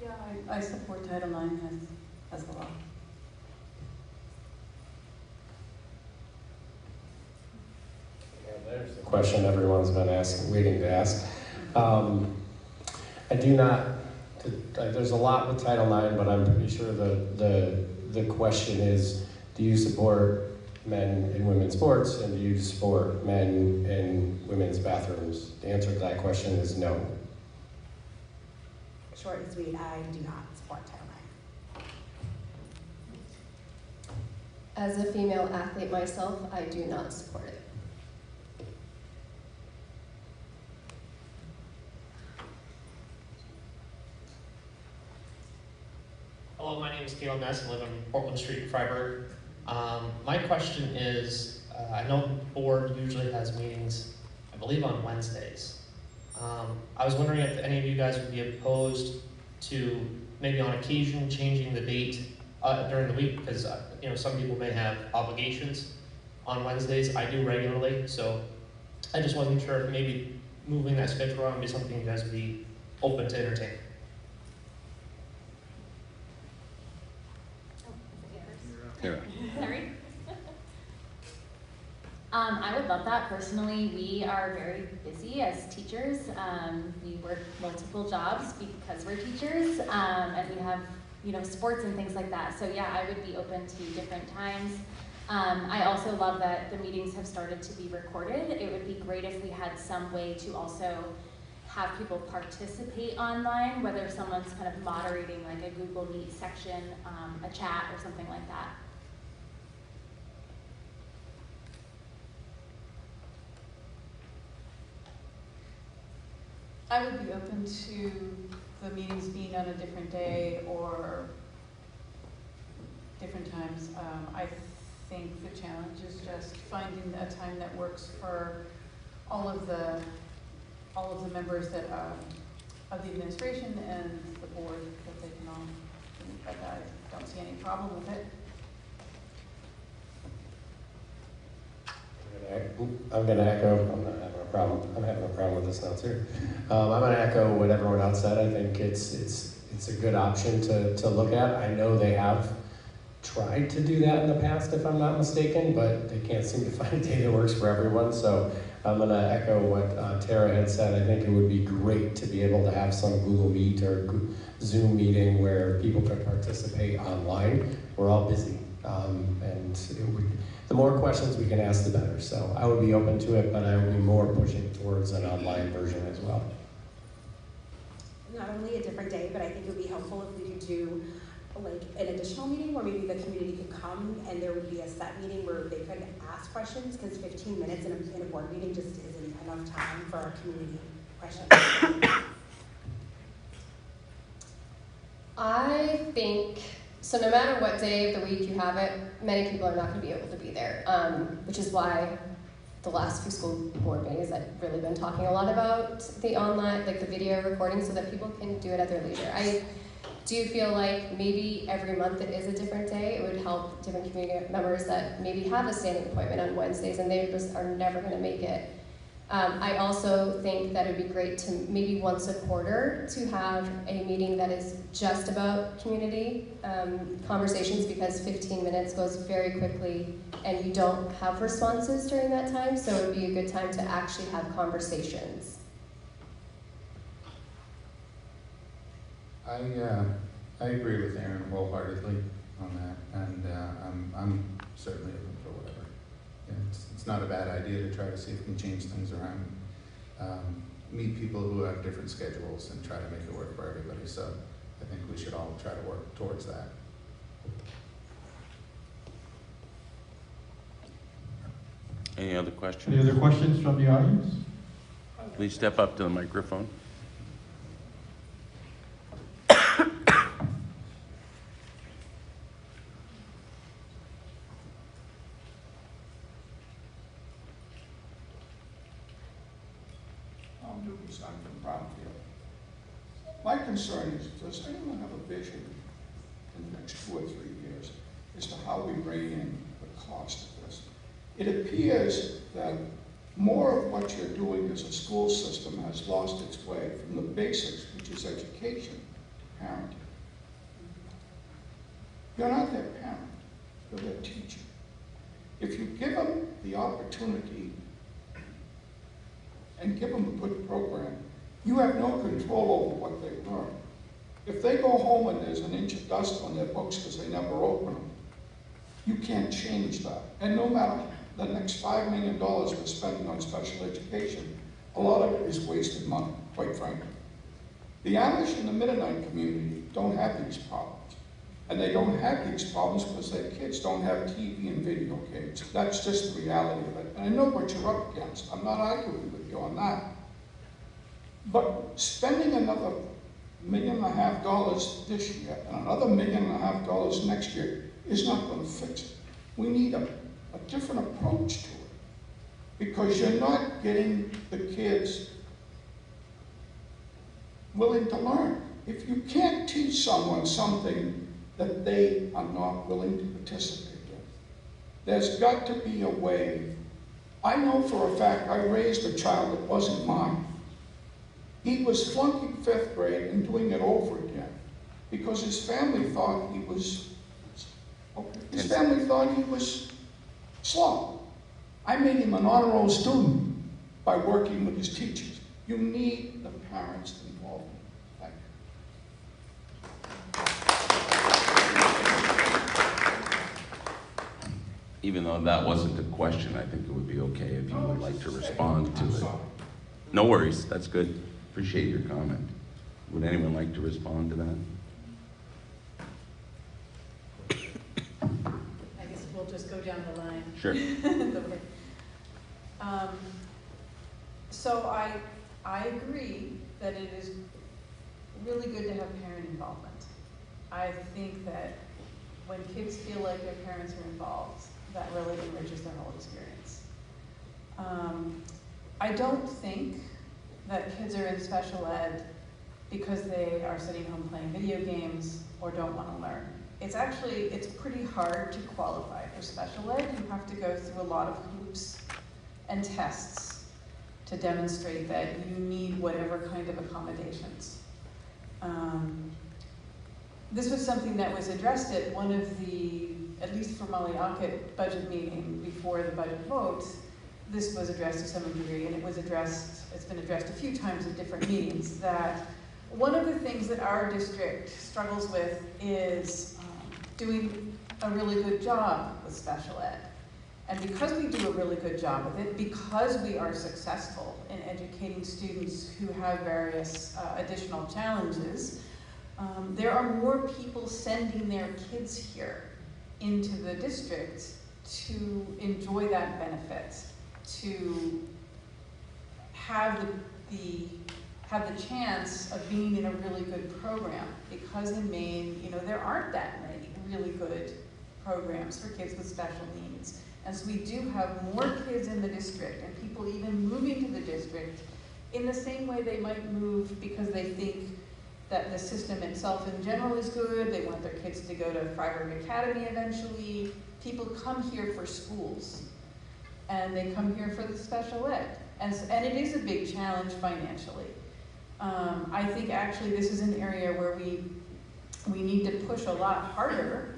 Speaker 3: Yeah, I support Title IX as the law.
Speaker 8: There's the question everyone's been waiting to ask. I do not, there's a lot with Title IX, but I'm pretty sure the question is, do you support men in women's sports, and do you support men in women's bathrooms? The answer to that question is no.
Speaker 6: Short and sweet, I do not support Title IX.
Speaker 7: As a female athlete myself, I do not support it.
Speaker 18: Hello, my name is Caleb Ness. I live on Portland Street in Freiburg. My question is, I know the board usually has meetings, I believe on Wednesdays. I was wondering if any of you guys would be opposed to maybe on occasion changing the date during the week, because some people may have obligations on Wednesdays. I do regularly, so I just wasn't sure if maybe moving that schedule around would be something you guys would be open to entertain.
Speaker 2: Tara.
Speaker 4: Sorry. I would love that. Personally, we are very busy as teachers. We work multiple jobs because we're teachers, and we have, sports and things like that. So yeah, I would be open to different times. I also love that the meetings have started to be recorded. It would be great if we had some way to also have people participate online, whether someone's kind of moderating like a Google Meet section, a chat, or something like that.
Speaker 3: I would be open to the meetings being on a different day or different times. I think the challenge is just finding a time that works for all of the members that of the administration and the board, that they can all meet. But I don't see any problem with it.
Speaker 8: I'm going to echo, I'm not having a problem. I'm having a problem with this now too. I'm going to echo what everyone else said. I think it's a good option to look at. I know they have tried to do that in the past, if I'm not mistaken, but they can't seem to find a day that works for everyone. So I'm going to echo what Tara had said. I think it would be great to be able to have some Google Meet or Zoom meeting where people could participate online. We're all busy, and the more questions we can ask, the better. So I would be open to it, but I would be more pushing towards an online version as well.
Speaker 6: Not only a different day, but I think it would be helpful if we could do like an additional meeting where maybe the community could come and there would be a set meeting where they could ask questions, because 15 minutes in a board meeting just isn't enough time for our community questions.
Speaker 7: I think, so no matter what day of the week you have it, many people are not going to be able to be there, which is why the last few school board meetings I've really been talking a lot about the online, like the video recording, so that people can do it at their leisure. I do feel like maybe every month it is a different day. It would help different community members that maybe have a standing appointment on Wednesdays and they just are never going to make it. I also think that it would be great to maybe once a quarter to have a meeting that is just about community conversations, because 15 minutes goes very quickly and you don't have responses during that time, so it would be a good time to actually have conversations.
Speaker 5: I agree with Aaron wholeheartedly on that, and I'm certainly open for whatever. Yeah, it's not a bad idea to try to see if we can change things around, meet people who have different schedules and try to make it work for everybody. So I think we should all try to work towards that.
Speaker 2: Any other questions?
Speaker 1: Any other questions from the audience?
Speaker 2: Please step up to the microphone.
Speaker 19: My concern is, does anyone have a vision in the next 2 or 3 years as to how we bring in the cost of this? It appears that more of what you're doing as a school system has lost its way from the basics, which is education, to parenting. You're not their parent, you're their teacher. If you give them the opportunity and give them a good program, you have no control over what they learn. If they go home and there's an inch of dust on their books because they never open them, you can't change that. And no matter the next $5 million we're spending on special education, a lot of it is wasted money, quite frankly. The Amish and the Mennonite community don't have these problems. And they don't have these problems because their kids don't have TV and video games. That's just the reality of it. And I know what you're up against. I'm not arguing with you on that. But spending another $1.5 million this year and another $1.5 million next year is not going to fix it. We need a different approach to it, because you're not getting the kids willing to learn. If you can't teach someone something that they are not willing to participate in, there's got to be a way. I know for a fact I raised a child that wasn't mine. He was flunking 5th grade and doing it over again because his family thought he was, His family thought he was slow. I made him an honor roll student by working with his teachers. You need the parents' involvement. Thank you.
Speaker 2: Even though that wasn't the question, I think it would be okay if you would like to respond to it. No worries, that's good. Appreciate your comment. Would anyone like to respond to that?
Speaker 3: I guess we'll just go down the line.
Speaker 2: Sure.
Speaker 3: So I agree that it is really good to have parent involvement. I think that when kids feel like their parents are involved, that really enriches their whole experience. I don't think that kids are in special ed because they are sitting home playing video games or don't want to learn. It's pretty hard to qualify for special ed. You have to go through a lot of hoops and tests to demonstrate that you need whatever kind of accommodations. This was something that was addressed at one of the, at least for Molly Ockett, budget meeting before the budget vote. This was addressed to some degree, and it's been addressed a few times at different meetings, that one of the things that our district struggles with is doing a really good job with special ed. And because we do a really good job with it, because we are successful in educating students who have various additional challenges, there are more people sending their kids here into the district to enjoy that benefit, to have the chance of being in a really good program. Because in Maine, there aren't that many really good programs for kids with special needs. And so we do have more kids in the district, and people even moving to the district in the same way they might move because they think that the system itself in general is good. They want their kids to go to Freiburg Academy eventually. People come here for schools, and they come here for the special ed. And it is a big challenge financially. I think actually this is an area where we need to push a lot harder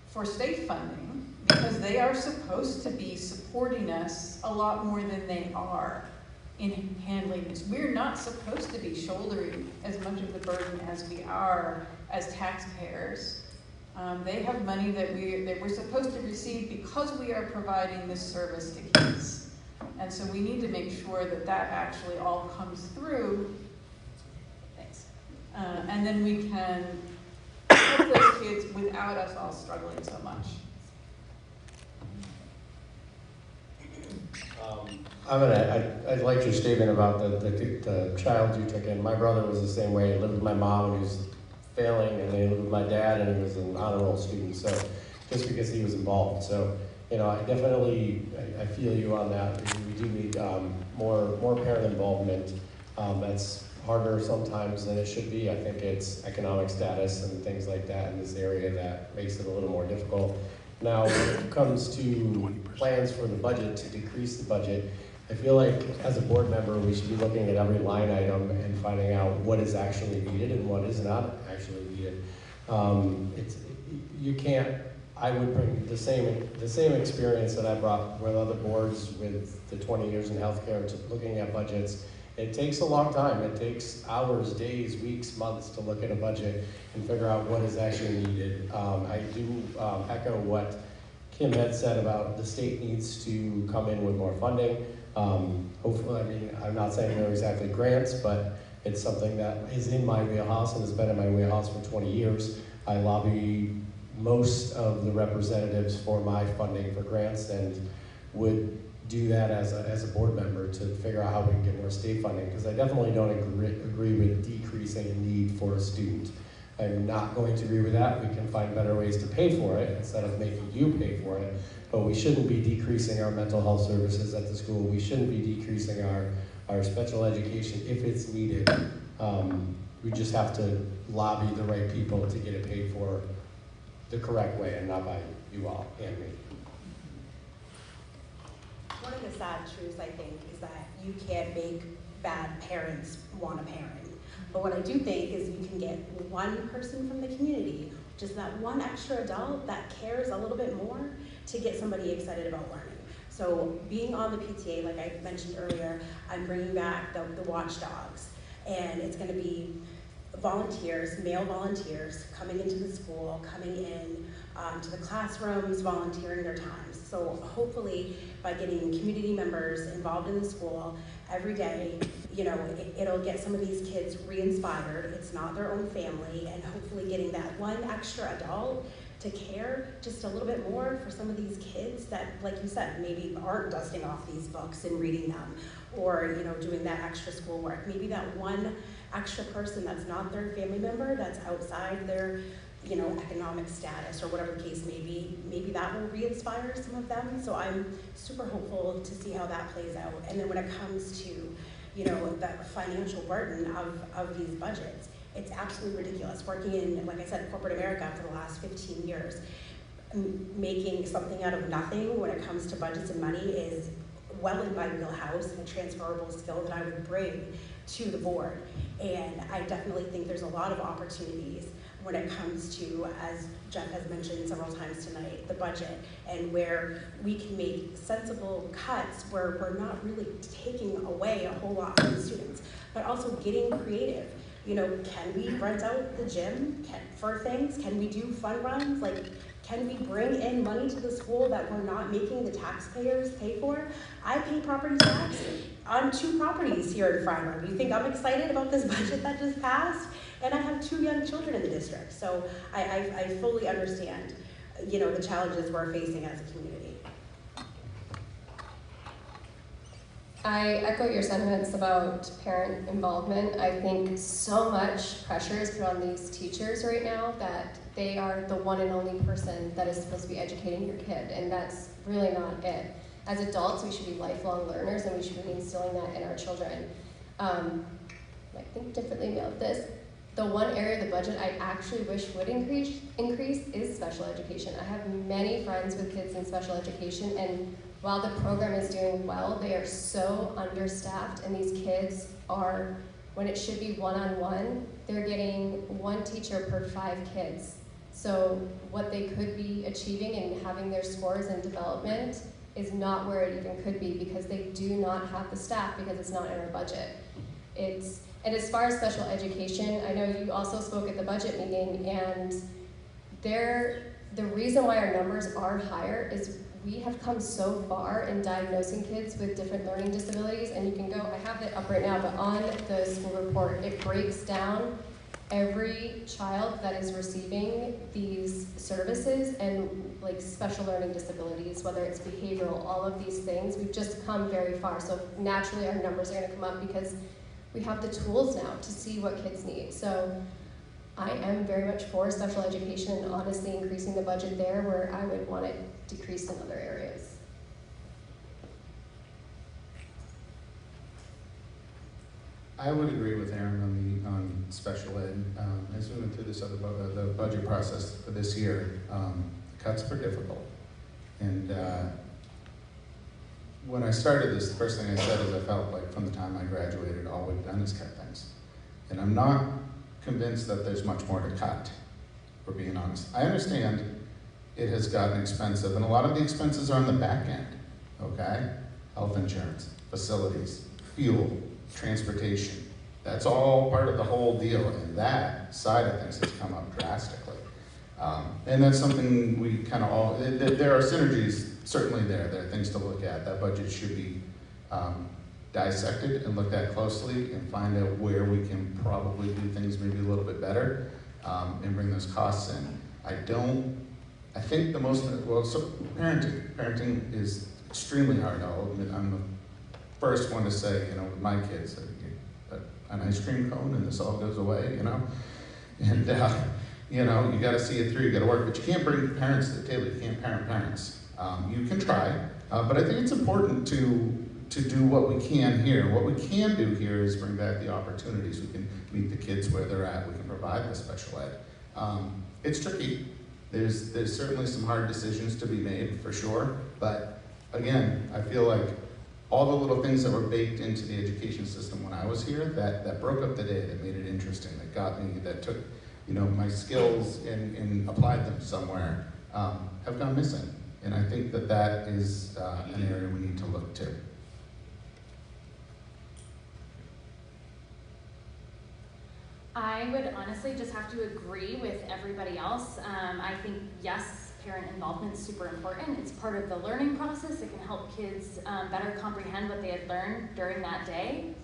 Speaker 3: for state funding, because they are supposed to be supporting us a lot more than they are in handling this. We're not supposed to be shouldering as much of the burden as we are as taxpayers. They have money that we're supposed to receive because we are providing this service to kids. And so we need to make sure that that actually all comes through. Thanks. And then we can help those kids without us all struggling so much.
Speaker 8: I liked your statement about the child you took in. My brother was the same way. He lived with my mom when he was failing, and then he lived with my dad, and he was an honor roll student. So just because he was involved. So I feel you on that. We do need more parent involvement. That's harder sometimes than it should be. I think it's economic status and things like that in this area that makes it a little more difficult. Now, when it comes to plans for the budget, to decrease the budget, I feel like as a board member, we should be looking at every line item and finding out what is actually needed and what is not actually needed. I would bring the same experience that I brought with other boards with the 20 years in healthcare to looking at budgets. It takes a long time. It takes hours, days, weeks, months to look at a budget and figure out what is actually needed. I do echo what Kim had said about the state needs to come in with more funding. Hopefully, I'm not saying they're exactly grants, but it's something that is in my wheelhouse and has been in my wheelhouse for 20 years. I lobby most of the representatives for my funding for grants and would do that as a board member to figure out how we can get more state funding, because I definitely don't agree with decreasing the need for a student. I'm not going to agree with that. We can find better ways to pay for it instead of making you pay for it, but we shouldn't be decreasing our mental health services at the school. We shouldn't be decreasing our special education if it's needed. We just have to lobby the right people to get it paid for the correct way and not by you all and me.
Speaker 6: One of the sad truths, I think, is that you can't make bad parents want a parent. But what I do think is you can get one person from the community just that one extra adult that cares a little bit more to get somebody excited about learning. So being on the PTA, like I mentioned earlier, I'm bringing back the watchdogs, and it's gonna be volunteers, male volunteers, coming into the school, coming in to the classrooms, volunteering their times. So hopefully by getting community members involved in the school every day, you know, it'll get some of these kids re-inspired. It's not their own family, and hopefully getting that one extra adult to care just a little bit more for some of these kids that, like you said, maybe aren't dusting off these books and reading them, or, you know, doing that extra schoolwork. Maybe that one extra person that's not their family member, that's outside their, you know, economic status or whatever the case may be, maybe that will re-inspire some of them. So I'm super hopeful to see how that plays out. And then when it comes to, you know, the financial burden of these budgets, it's absolutely ridiculous. Working in, like I said, corporate America for the last 15 years, making something out of nothing when it comes to budgets and money is well in my wheelhouse and a transferable skill that I would bring to the board. And I definitely think there's a lot of opportunities when it comes to, as Jeff has mentioned several times tonight, the budget, and where we can make sensible cuts where we're not really taking away a whole lot from the students, but also getting creative. You know, can we rent out the gym for things? Can we do fun runs? Like, can we bring in money to the school that we're not making the taxpayers pay for? I pay property tax on 2 properties here in Freiburg. You think I'm excited about this budget that just passed? And I have 2 young children in the district. So I fully understand, you know, the challenges we're facing as a community.
Speaker 7: I echo your sentiments about parent involvement. I think so much pressure is put on these teachers right now that they are the one and only person that is supposed to be educating your kid, and that's really not it. As adults, we should be lifelong learners, and we should be instilling that in our children. I think differently about this. The one area of the budget I actually wish would increase is special education. I have many friends with kids in special education, and while the program is doing well, they are so understaffed, and these kids are, when it should be one-on-one, they're getting 1 teacher per 5 kids. So what they could be achieving and having their scores and development is not where it even could be, because they do not have the staff, because it's not in our budget. And as far as special education, I know you also spoke at the budget meeting, and the reason why our numbers are higher is we have come so far in diagnosing kids with different learning disabilities, and you can go, I have it up right now, but on the school report, it breaks down every child that is receiving these services and like special learning disabilities, whether it's behavioral, all of these things. We've just come very far, so naturally our numbers are gonna come up because we have the tools now to see what kids need. So I am very much for special education and honestly increasing the budget there where I would want it decreased in other areas.
Speaker 5: I would agree with Aaron on special ed. As we went through this the budget process for this year, cuts were difficult. And when I started this, the first thing I said is I felt like from the time I graduated, all we've done is cut things. And I'm not convinced that there's much more to cut, for being honest. I understand it has gotten expensive, and a lot of the expenses are on the back end, okay? Health insurance, facilities, fuel, transportation. That's all part of the whole deal, and that side of things has come up drastically. And that's something we kind of all, there are synergies certainly there. There are things to look at. That budget should be dissected and looked at closely and find out where we can probably do things maybe a little bit better and bring those costs in. I think the most, so parenting is extremely hard. I'll admit, I'm the first one to say, you know, with my kids, an ice cream cone and this all goes away, you know? And, you know, you gotta see it through, you gotta work, but you can't bring parents to the table, you can't parent parents. You can try, but I think it's important to do what we can here. What we can do here is bring back the opportunities. We can meet the kids where they're at, we can provide the special ed. It's tricky. There's certainly some hard decisions to be made, for sure, but again, I feel like all the little things that were baked into the education system when I was here, that broke up the day, that made it interesting, that got me, that took my skills and applied them somewhere have gone missing. And I think that that is an area we need to look to.
Speaker 4: I would honestly just have to agree with everybody else. I think, yes, parent involvement is super important. It's part of the learning process. It can help kids better comprehend what they had learned during that day.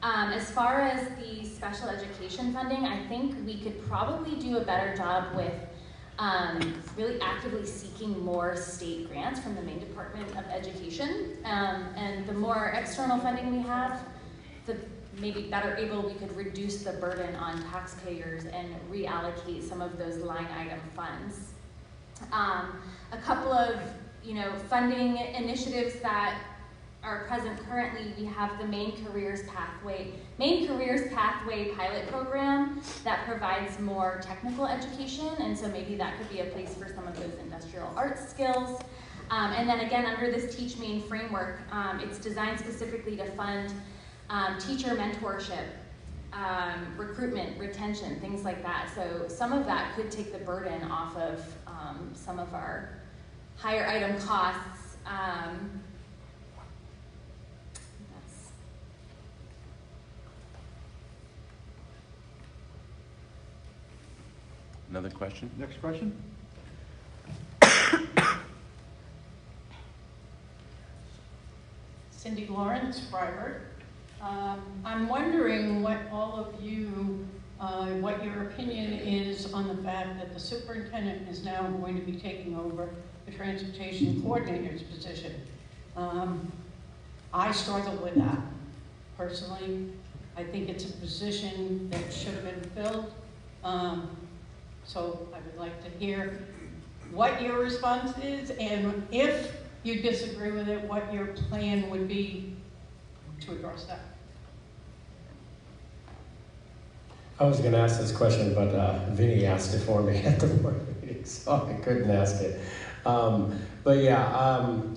Speaker 4: As far as the special education funding, I think we could probably do a better job with really actively seeking more state grants from the Maine Department of Education. And the more external funding we have, the maybe better able we could reduce the burden on taxpayers and reallocate some of those line item funds. A couple of funding initiatives that are present currently, we have the Maine Careers Pathway pilot program that provides more technical education, and so maybe that could be a place for some of those industrial arts skills. And then again, under this Teach Maine framework, it's designed specifically to fund teacher mentorship, recruitment, retention, things like that. So some of that could take the burden off of some of our higher item costs.
Speaker 2: Another question?
Speaker 1: Next question.
Speaker 20: Cindy Lawrence, Freiburg. I'm wondering what all of you, what your opinion is on the fact that the superintendent is now going to be taking over the transportation coordinator's position. I struggle with that personally. I think it's a position that should have been filled. So I would like to hear what your response is, and if you disagree with it, what your plan would be to address that.
Speaker 8: I was going to ask this question, but Vinny asked it for me at the board meeting, so I couldn't ask it. But yeah,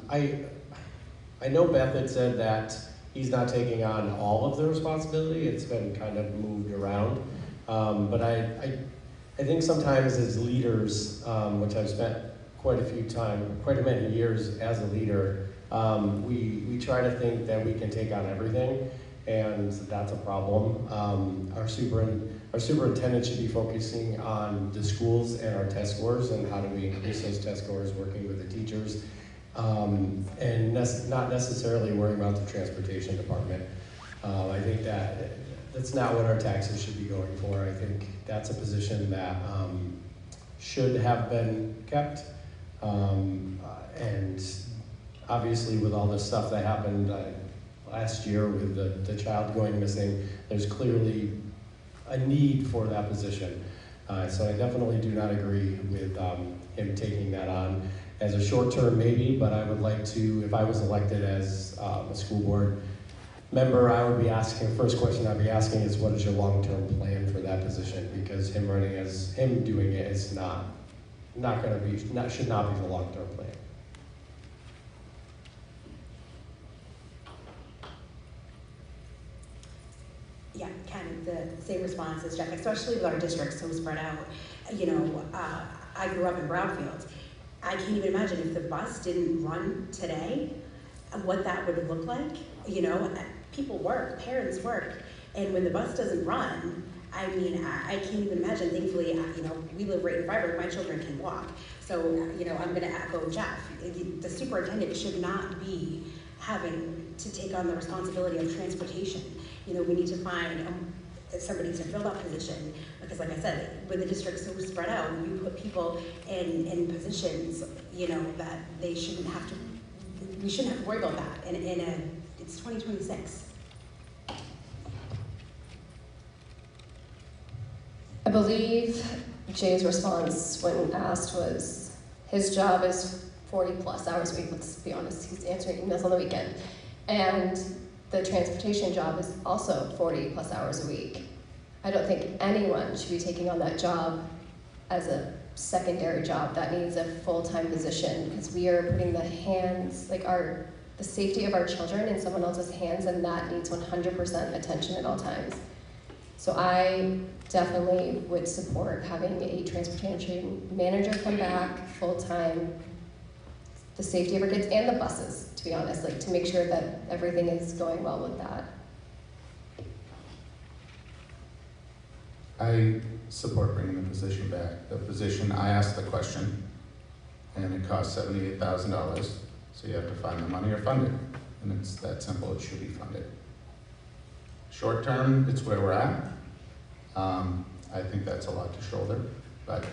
Speaker 8: I know Beth had said that he's not taking on all of the responsibility. It's been kind of moved around. But I think sometimes as leaders, which I've spent quite a many years as a leader, we try to think that we can take on everything, and that's a problem. Our superintendent should be focusing on the schools and our test scores and how do we increase those test scores, working with the teachers, and not necessarily worrying about the transportation department. I think that's not what our taxes should be going for. I think that's a position that should have been kept. And obviously with all this stuff that happened last year with the child going missing, there's clearly a need for that position. So I definitely do not agree with him taking that on as a short term maybe, but I would like to, if I was elected as a school board member, I would be asking, the first question I'd be asking is what is your long-term plan for that position? Because him doing it is should not be the long-term plan.
Speaker 6: Yeah, kind of the same response as Jeff, especially with our district so spread out. I grew up in Brownfield. I can't even imagine if the bus didn't run today, what that would look like. People work, parents work, and when the bus doesn't run, I mean, I can't even imagine. Thankfully, we live right in Freiburg. My children can walk. So, I'm going to echo Jeff. The superintendent should not be having to take on the responsibility of transportation. We need to find somebody to fill that position, because like I said, when the district's so spread out, you put people in positions, that they shouldn't have to, we shouldn't have to worry about that. It's 2026.
Speaker 7: I believe Jay's response when asked was his job is 40 plus hours a week. Let's be honest, he's answering emails on the weekend. And the transportation job is also 40 plus hours a week. I don't think anyone should be taking on that job as a secondary job. That needs a full-time position, because we are putting the safety of our children in someone else's hands, and that needs 100% attention at all times. So I definitely would support having a transportation manager come back full-time, the safety of our kids and the buses, to be honest, like to make sure that everything is going well with that.
Speaker 5: I support bringing the position back. The position, I asked the question, and it costs $78,000, so you have to find the money or fund it. And it's that simple, it should be funded. Short term, it's where we're at. I think that's a lot to shoulder, but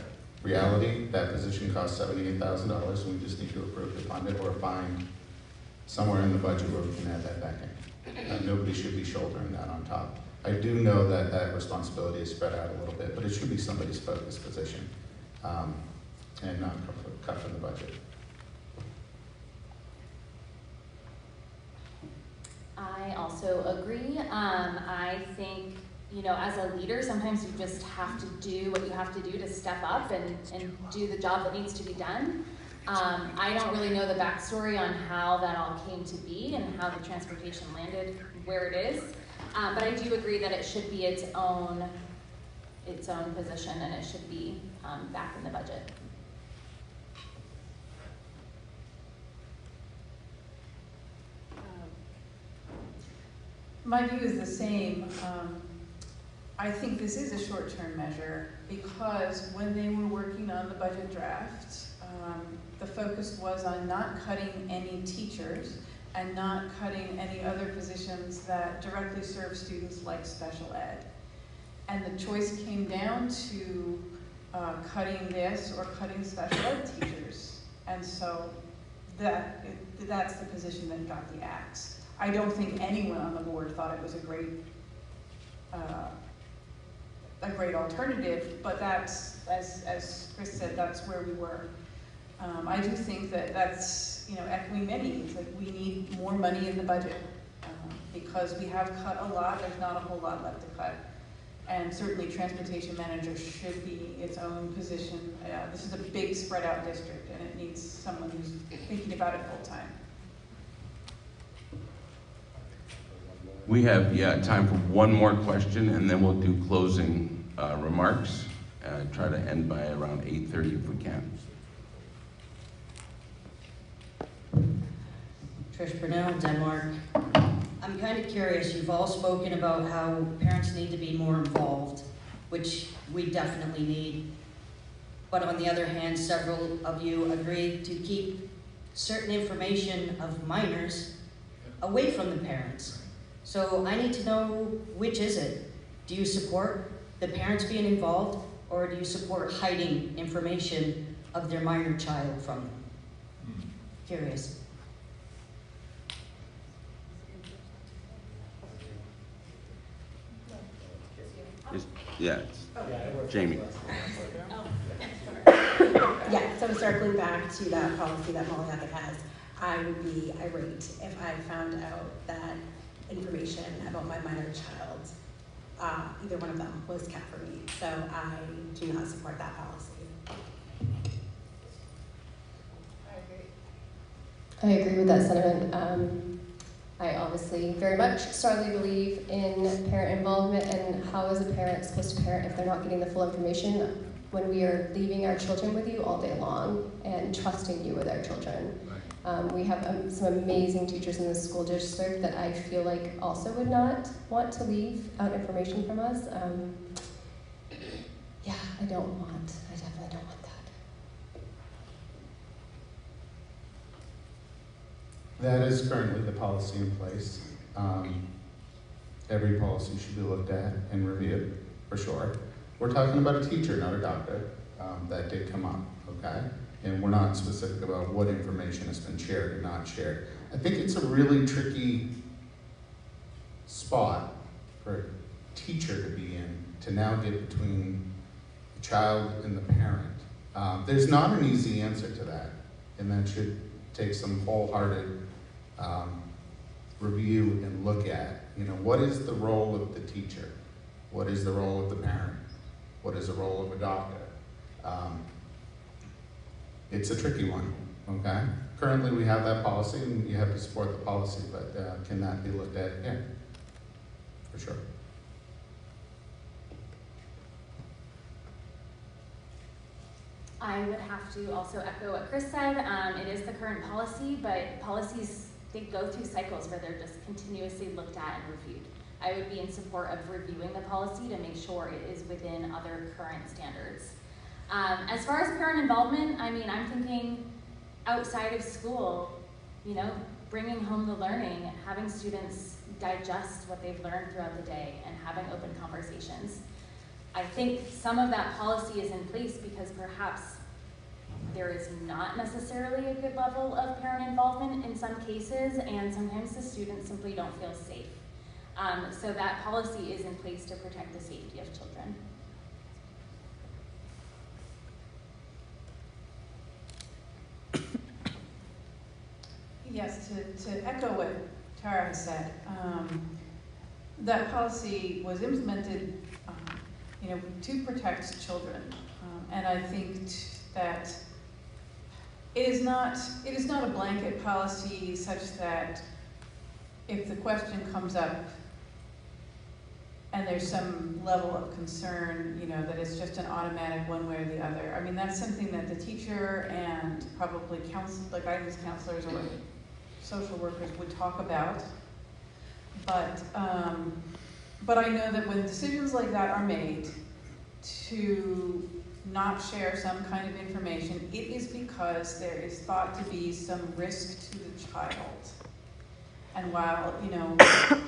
Speaker 5: reality, that position costs $78,000, and we just need to approve to fund it or find somewhere in the budget where we can add that back in. Nobody should be shouldering that on top. I do know that that responsibility is spread out a little bit, but it should be somebody's focused position and not cut from the budget.
Speaker 4: I also agree. I think, you know, as a leader, sometimes you just have to do what you have to do to step up and do the job that needs to be done. I don't really know the backstory on how that all came to be and how the transportation landed where it is. But I do agree that it should be its own position, and it should be back in the budget.
Speaker 3: My view is the same. I think this is a short-term measure because when they were working on the budget draft, the focus was on not cutting any teachers and not cutting any other positions that directly serve students like special ed. And the choice came down to cutting this or cutting special ed teachers. And so that's the position that got the axe. I don't think anyone on the board thought it was a great alternative, but that's, as Chris said, that's where we were. I do think that that's, you know, echoing many needs. Like, we need more money in the budget because we have cut a lot. There's not a whole lot left to cut, and certainly transportation manager should be its own position. This is a big spread out district, and it needs someone who's thinking about it full time.
Speaker 2: We have, time for one more question, and then we'll do closing remarks. Try to end by around 8:30 if we can.
Speaker 21: Trish Brunel, Denmark. I'm kind of curious, you've all spoken about how parents need to be more involved, which we definitely need. But on the other hand, several of you agreed to keep certain information of minors away from the parents. So I need to know, which is it? Do you support the parents being involved, or do you support hiding information of their minor child from them? Curious.
Speaker 2: Jamie.
Speaker 6: Yeah, so circling back to that policy that Molly has, I would be irate if I found out that information about my minor child, either one of them, was kept from me. So I do not support that policy.
Speaker 7: I agree with that sentiment. I obviously very much strongly believe in parent involvement, and how is a parent supposed to parent if they're not getting the full information when we are leaving our children with you all day long and trusting you with our children. We have some amazing teachers in the school district that I feel like also would not want to leave out information from us. Yeah, I definitely don't want that.
Speaker 5: That is currently the policy in place. Every policy should be looked at and reviewed, for sure. We're talking about a teacher, not a doctor. That did come up, okay? And we're not specific about what information has been shared or not shared. I think it's a really tricky spot for a teacher to be in, to now get between the child and the parent. There's not an easy answer to that, and that should take some wholehearted review and look at. You know, what is the role of the teacher? What is the role of the parent? What is the role of a doctor? It's a tricky one, okay? Currently we have that policy and you have to support the policy, but can that be looked at again? For sure.
Speaker 4: I would have to also echo what Chris said. It is the current policy, but policies, they go through cycles where they're just continuously looked at and reviewed. I would be in support of reviewing the policy to make sure it is within other current standards. As far as parent involvement, I mean, I'm thinking outside of school, you know, bringing home the learning, having students digest what they've learned throughout the day and having open conversations. I think some of that policy is in place because perhaps there is not necessarily a good level of parent involvement in some cases, and sometimes the students simply don't feel safe. So that policy is in place to protect the safety of children.
Speaker 3: Yes, to echo what Tara has said, that policy was implemented, you know, to protect children, and I think that it is not a blanket policy such that if the question comes up and there's some level of concern, you know, that it's just an automatic one way or the other. I mean, that's something that the teacher and probably the guidance counselors or social workers would talk about. But I know that when decisions like that are made to not share some kind of information, it is because there is thought to be some risk to the child. And while, you know,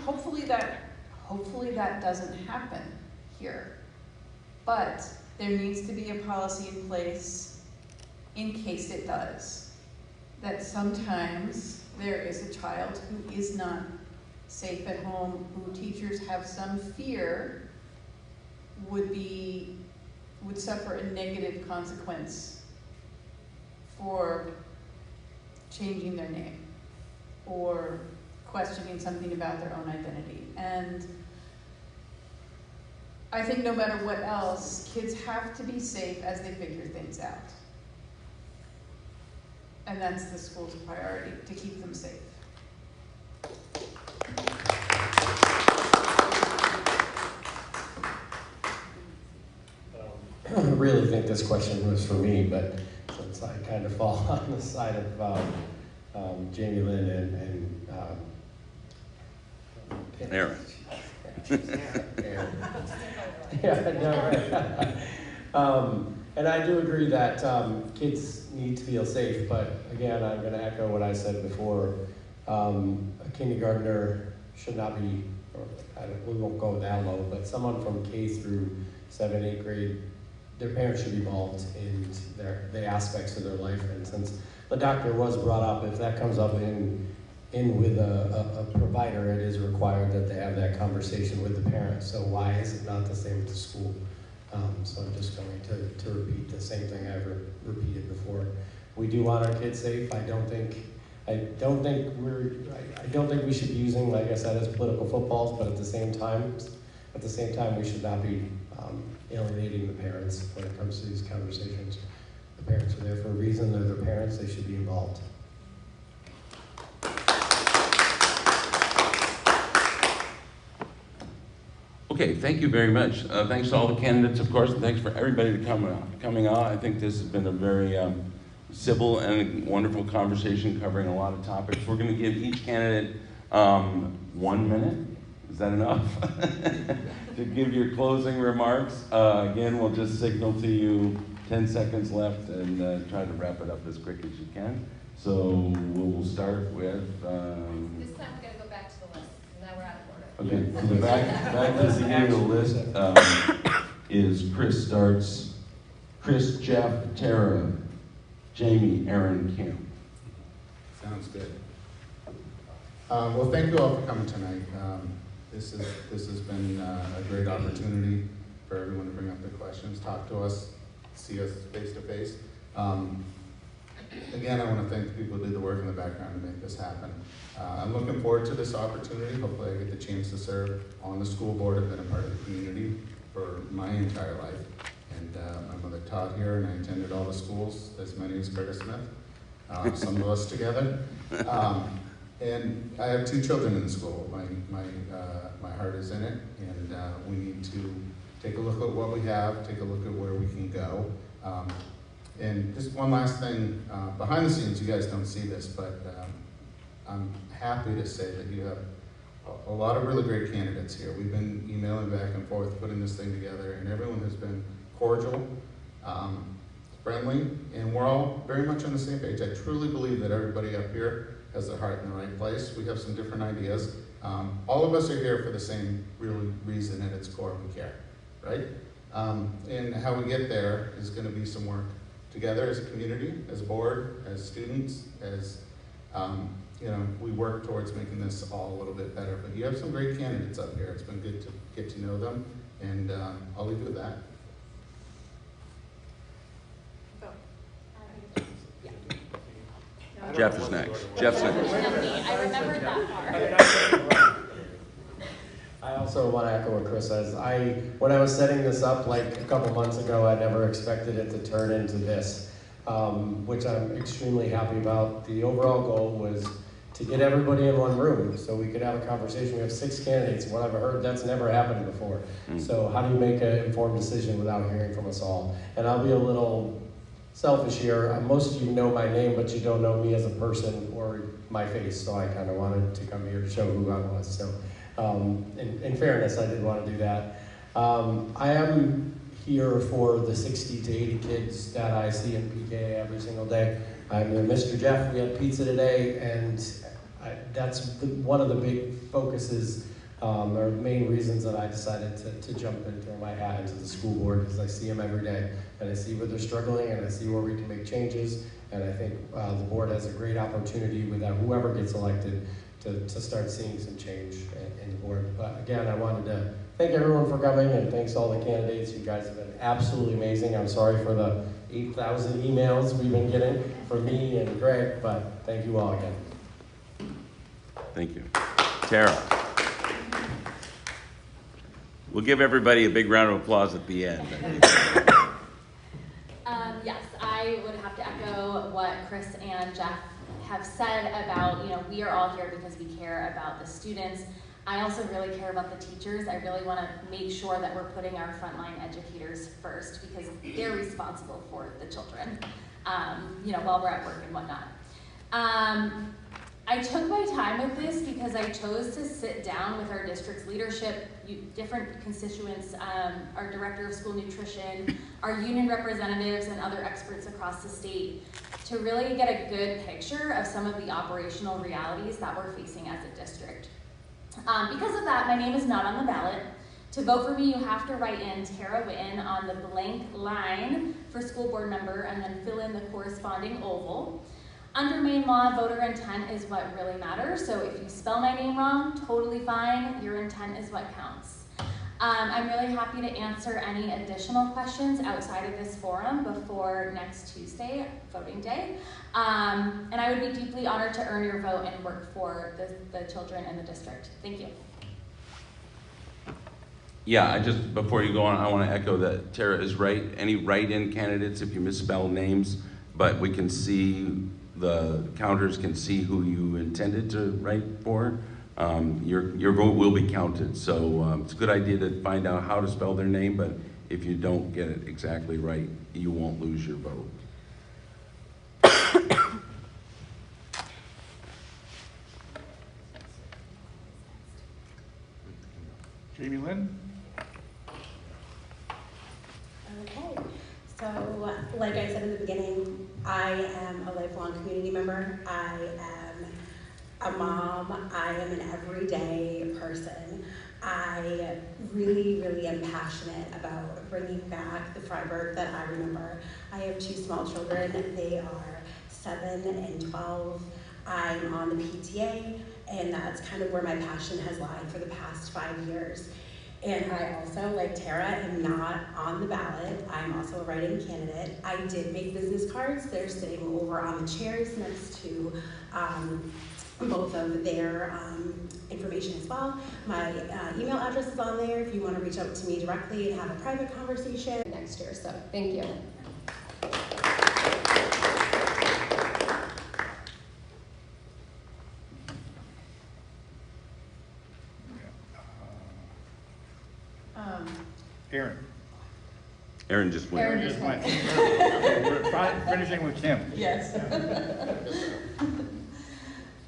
Speaker 3: hopefully that doesn't happen here. But there needs to be a policy in place in case it does. That sometimes there is a child who is not safe at home, who teachers have some fear would suffer a negative consequence for changing their name or questioning something about their own identity. And I think no matter what else, kids have to be safe as they figure things out. And that's the school's priority, to keep them safe.
Speaker 8: I really think this question was for me, but since I kind of fall on the side of Jamie Lynn and
Speaker 2: Aaron.
Speaker 8: Yeah, no, and I do agree that kids need to feel safe, but again, I'm going to echo what I said before. A kindergartner should not be, we won't go that low, but someone from K through 7th, 8th grade, their parents should be involved in the aspects of their life. And since the doctor was brought up, if that comes up in with a provider, it is required that they have that conversation with the parents. So why is it not the same at the school? So I'm just going to repeat the same thing I've repeated before. We do want our kids safe. I don't think we should be using, like I said, as political footballs. But at the same time, we should not be alienating the parents when it comes to these conversations. The parents are there for a reason. They're their parents. They should be involved.
Speaker 2: Okay, thank you very much. Thanks to all the candidates, of course, and thanks for everybody coming out. I think this has been a very civil and wonderful conversation covering a lot of topics. We're going to give each candidate 1 minute. Is that enough? To give your closing remarks. Again, we'll just signal to you 10 seconds left and try to wrap it up as quick as you can. So we'll start with...
Speaker 9: This time we're going to go back to the list. Now we're out of order.
Speaker 2: Okay, so the back to the beginning of the list is Chris starts. Chris, Jeff, Tara, Jamie, Aaron, Kim.
Speaker 5: Sounds good. Well, thank you all for coming tonight. This has been a great opportunity for everyone to bring up their questions, talk to us, see us face to face. Again, I want to thank the people who did the work in the background to make this happen. I'm looking forward to this opportunity. Hopefully I get the chance to serve on the school board. I've been a part of the community for my entire life. And my mother taught here and I attended all the schools, as many as Curtis Smith, some of us together. And I have 2 children in the school. My heart is in it, and we need to take a look at what we have, take a look at where we can go. And just one last thing, behind the scenes, you guys don't see this, but I'm happy to say that you have a lot of really great candidates here. We've been emailing back and forth, putting this thing together, and everyone has been cordial, friendly, and we're all very much on the same page. I truly believe that everybody up here has their heart in the right place. We have some different ideas. All of us are here for the same real reason at its core: we care, right? And how we get there is going to be some work together as a community, as a board, as students, as we work towards making this all a little bit better. But you have some great candidates up here. It's been good to get to know them, and I'll leave you with that.
Speaker 2: Jeff is next. Jeff's next.
Speaker 4: I remembered that part.
Speaker 8: I also want to echo what Chris says. When I was setting this up like a couple months ago, I never expected it to turn into this, which I'm extremely happy about. The overall goal was to get everybody in one room so we could have a conversation. We have 6 candidates. What I've heard, that's never happened before. So how do you make an informed decision without hearing from us all? And I'll be a little selfish here. Most of you know my name, but you don't know me as a person or my face, so I kind of wanted to come here to show who I was. So in fairness, I did want to do that. I am here for the 60 to 80 kids that I see in PK every single day. I'm with Mr. Jeff. We had pizza today, and that's one of the big focuses or main reasons that I decided to jump and throw my hat into the school board, because I see them every day, and I see where they're struggling, and I see where we can make changes, and I think the board has a great opportunity with whoever gets elected to start seeing some change in the board. But again, I wanted to thank everyone for coming, and thanks all the candidates. You guys have been absolutely amazing. I'm sorry for the 8,000 emails we've been getting from me and Greg, but thank you all again.
Speaker 2: Thank you. Tara. We'll give everybody a big round of applause at the end.
Speaker 4: Yes, I would have to echo what Chris and Jeff have said about, we are all here because we care about the students. I also really care about the teachers. I really want to make sure that we're putting our frontline educators first, because they're responsible for the children, while we're at work and whatnot. I took my time with this because I chose to sit down with our district's leadership, different constituents, our director of school nutrition, our union representatives, and other experts across the state to really get a good picture of some of the operational realities that we're facing as a district. Because of that, my name is not on the ballot. To vote for me, you have to write in Tara Witten on the blank line for school board member and then fill in the corresponding oval. Under Maine law, voter intent is what really matters. So if you spell my name wrong, totally fine. Your intent is what counts. I'm really happy to answer any additional questions outside of this forum before next Tuesday, voting day. And I would be deeply honored to earn your vote and work for the children in the district. Thank you.
Speaker 2: Yeah, before you go on, I want to echo that Tara is right. Any write-in candidates, if you misspell names, but we can see, the counters can see who you intended to write for, your vote will be counted. So it's a good idea to find out how to spell their name, but if you don't get it exactly right, you won't lose your vote.
Speaker 1: Jamie Lynn?
Speaker 6: Okay, so like I said in the beginning, I am a lifelong community member. I am a mom. I am an everyday person. I really, really am passionate about bringing back the Freiburg that I remember. I have 2 small children. They are 7 and 12. I'm on the PTA, and that's kind of where my passion has lied for the past 5 years. And I also, like Tara, am not on the ballot. I'm also a write-in candidate. I did make business cards. They're sitting over on the chairs next to both of their information as well. My email address is on there if you want to reach out to me directly and have a private conversation.
Speaker 7: Next year, so thank you.
Speaker 1: Aaron?
Speaker 2: Aaron just went.
Speaker 3: Aaron just went.
Speaker 1: We're finishing with Kim.
Speaker 3: Yes.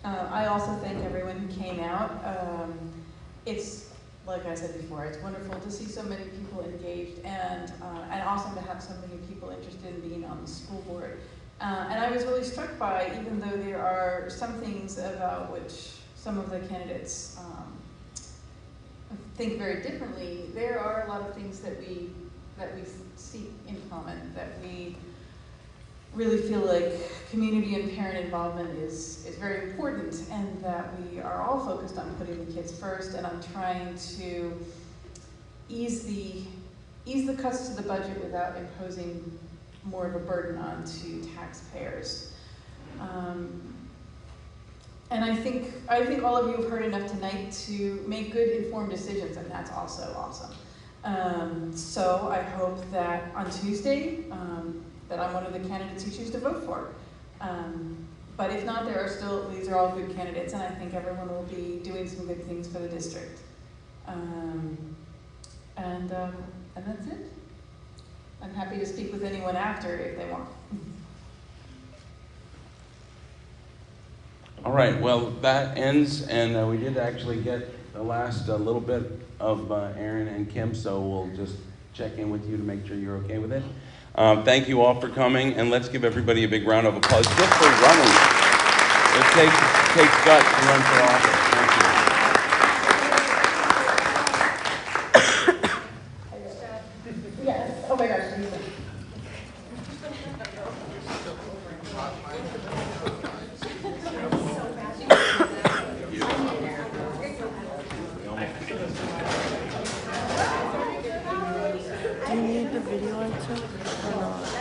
Speaker 3: I also thank everyone who came out. It's, like I said before, it's wonderful to see so many people engaged and awesome to have so many people interested in being on the school board. And I was really struck by, even though there are some things about which some of the candidates think very differently, there are a lot of things that we see in common, that we really feel like community and parent involvement is very important, and that we are all focused on putting the kids first and on trying to ease the cuts to the budget without imposing more of a burden onto taxpayers. And I think all of you have heard enough tonight to make good informed decisions, and that's also awesome. So I hope that on Tuesday, that I'm one of the candidates you choose to vote for. But if not, these are all good candidates, and I think everyone will be doing some good things for the district. And that's it. I'm happy to speak with anyone after if they want.
Speaker 2: All right, well, that ends, and we did actually get the last little bit of Aaron and Kim, so we'll just check in with you to make sure you're okay with it. Thank you all for coming, and let's give everybody a big round of applause just for running. It takes guts to run for office. Thank you.
Speaker 3: Yes. Oh my gosh.
Speaker 10: Do you need the video I took or not?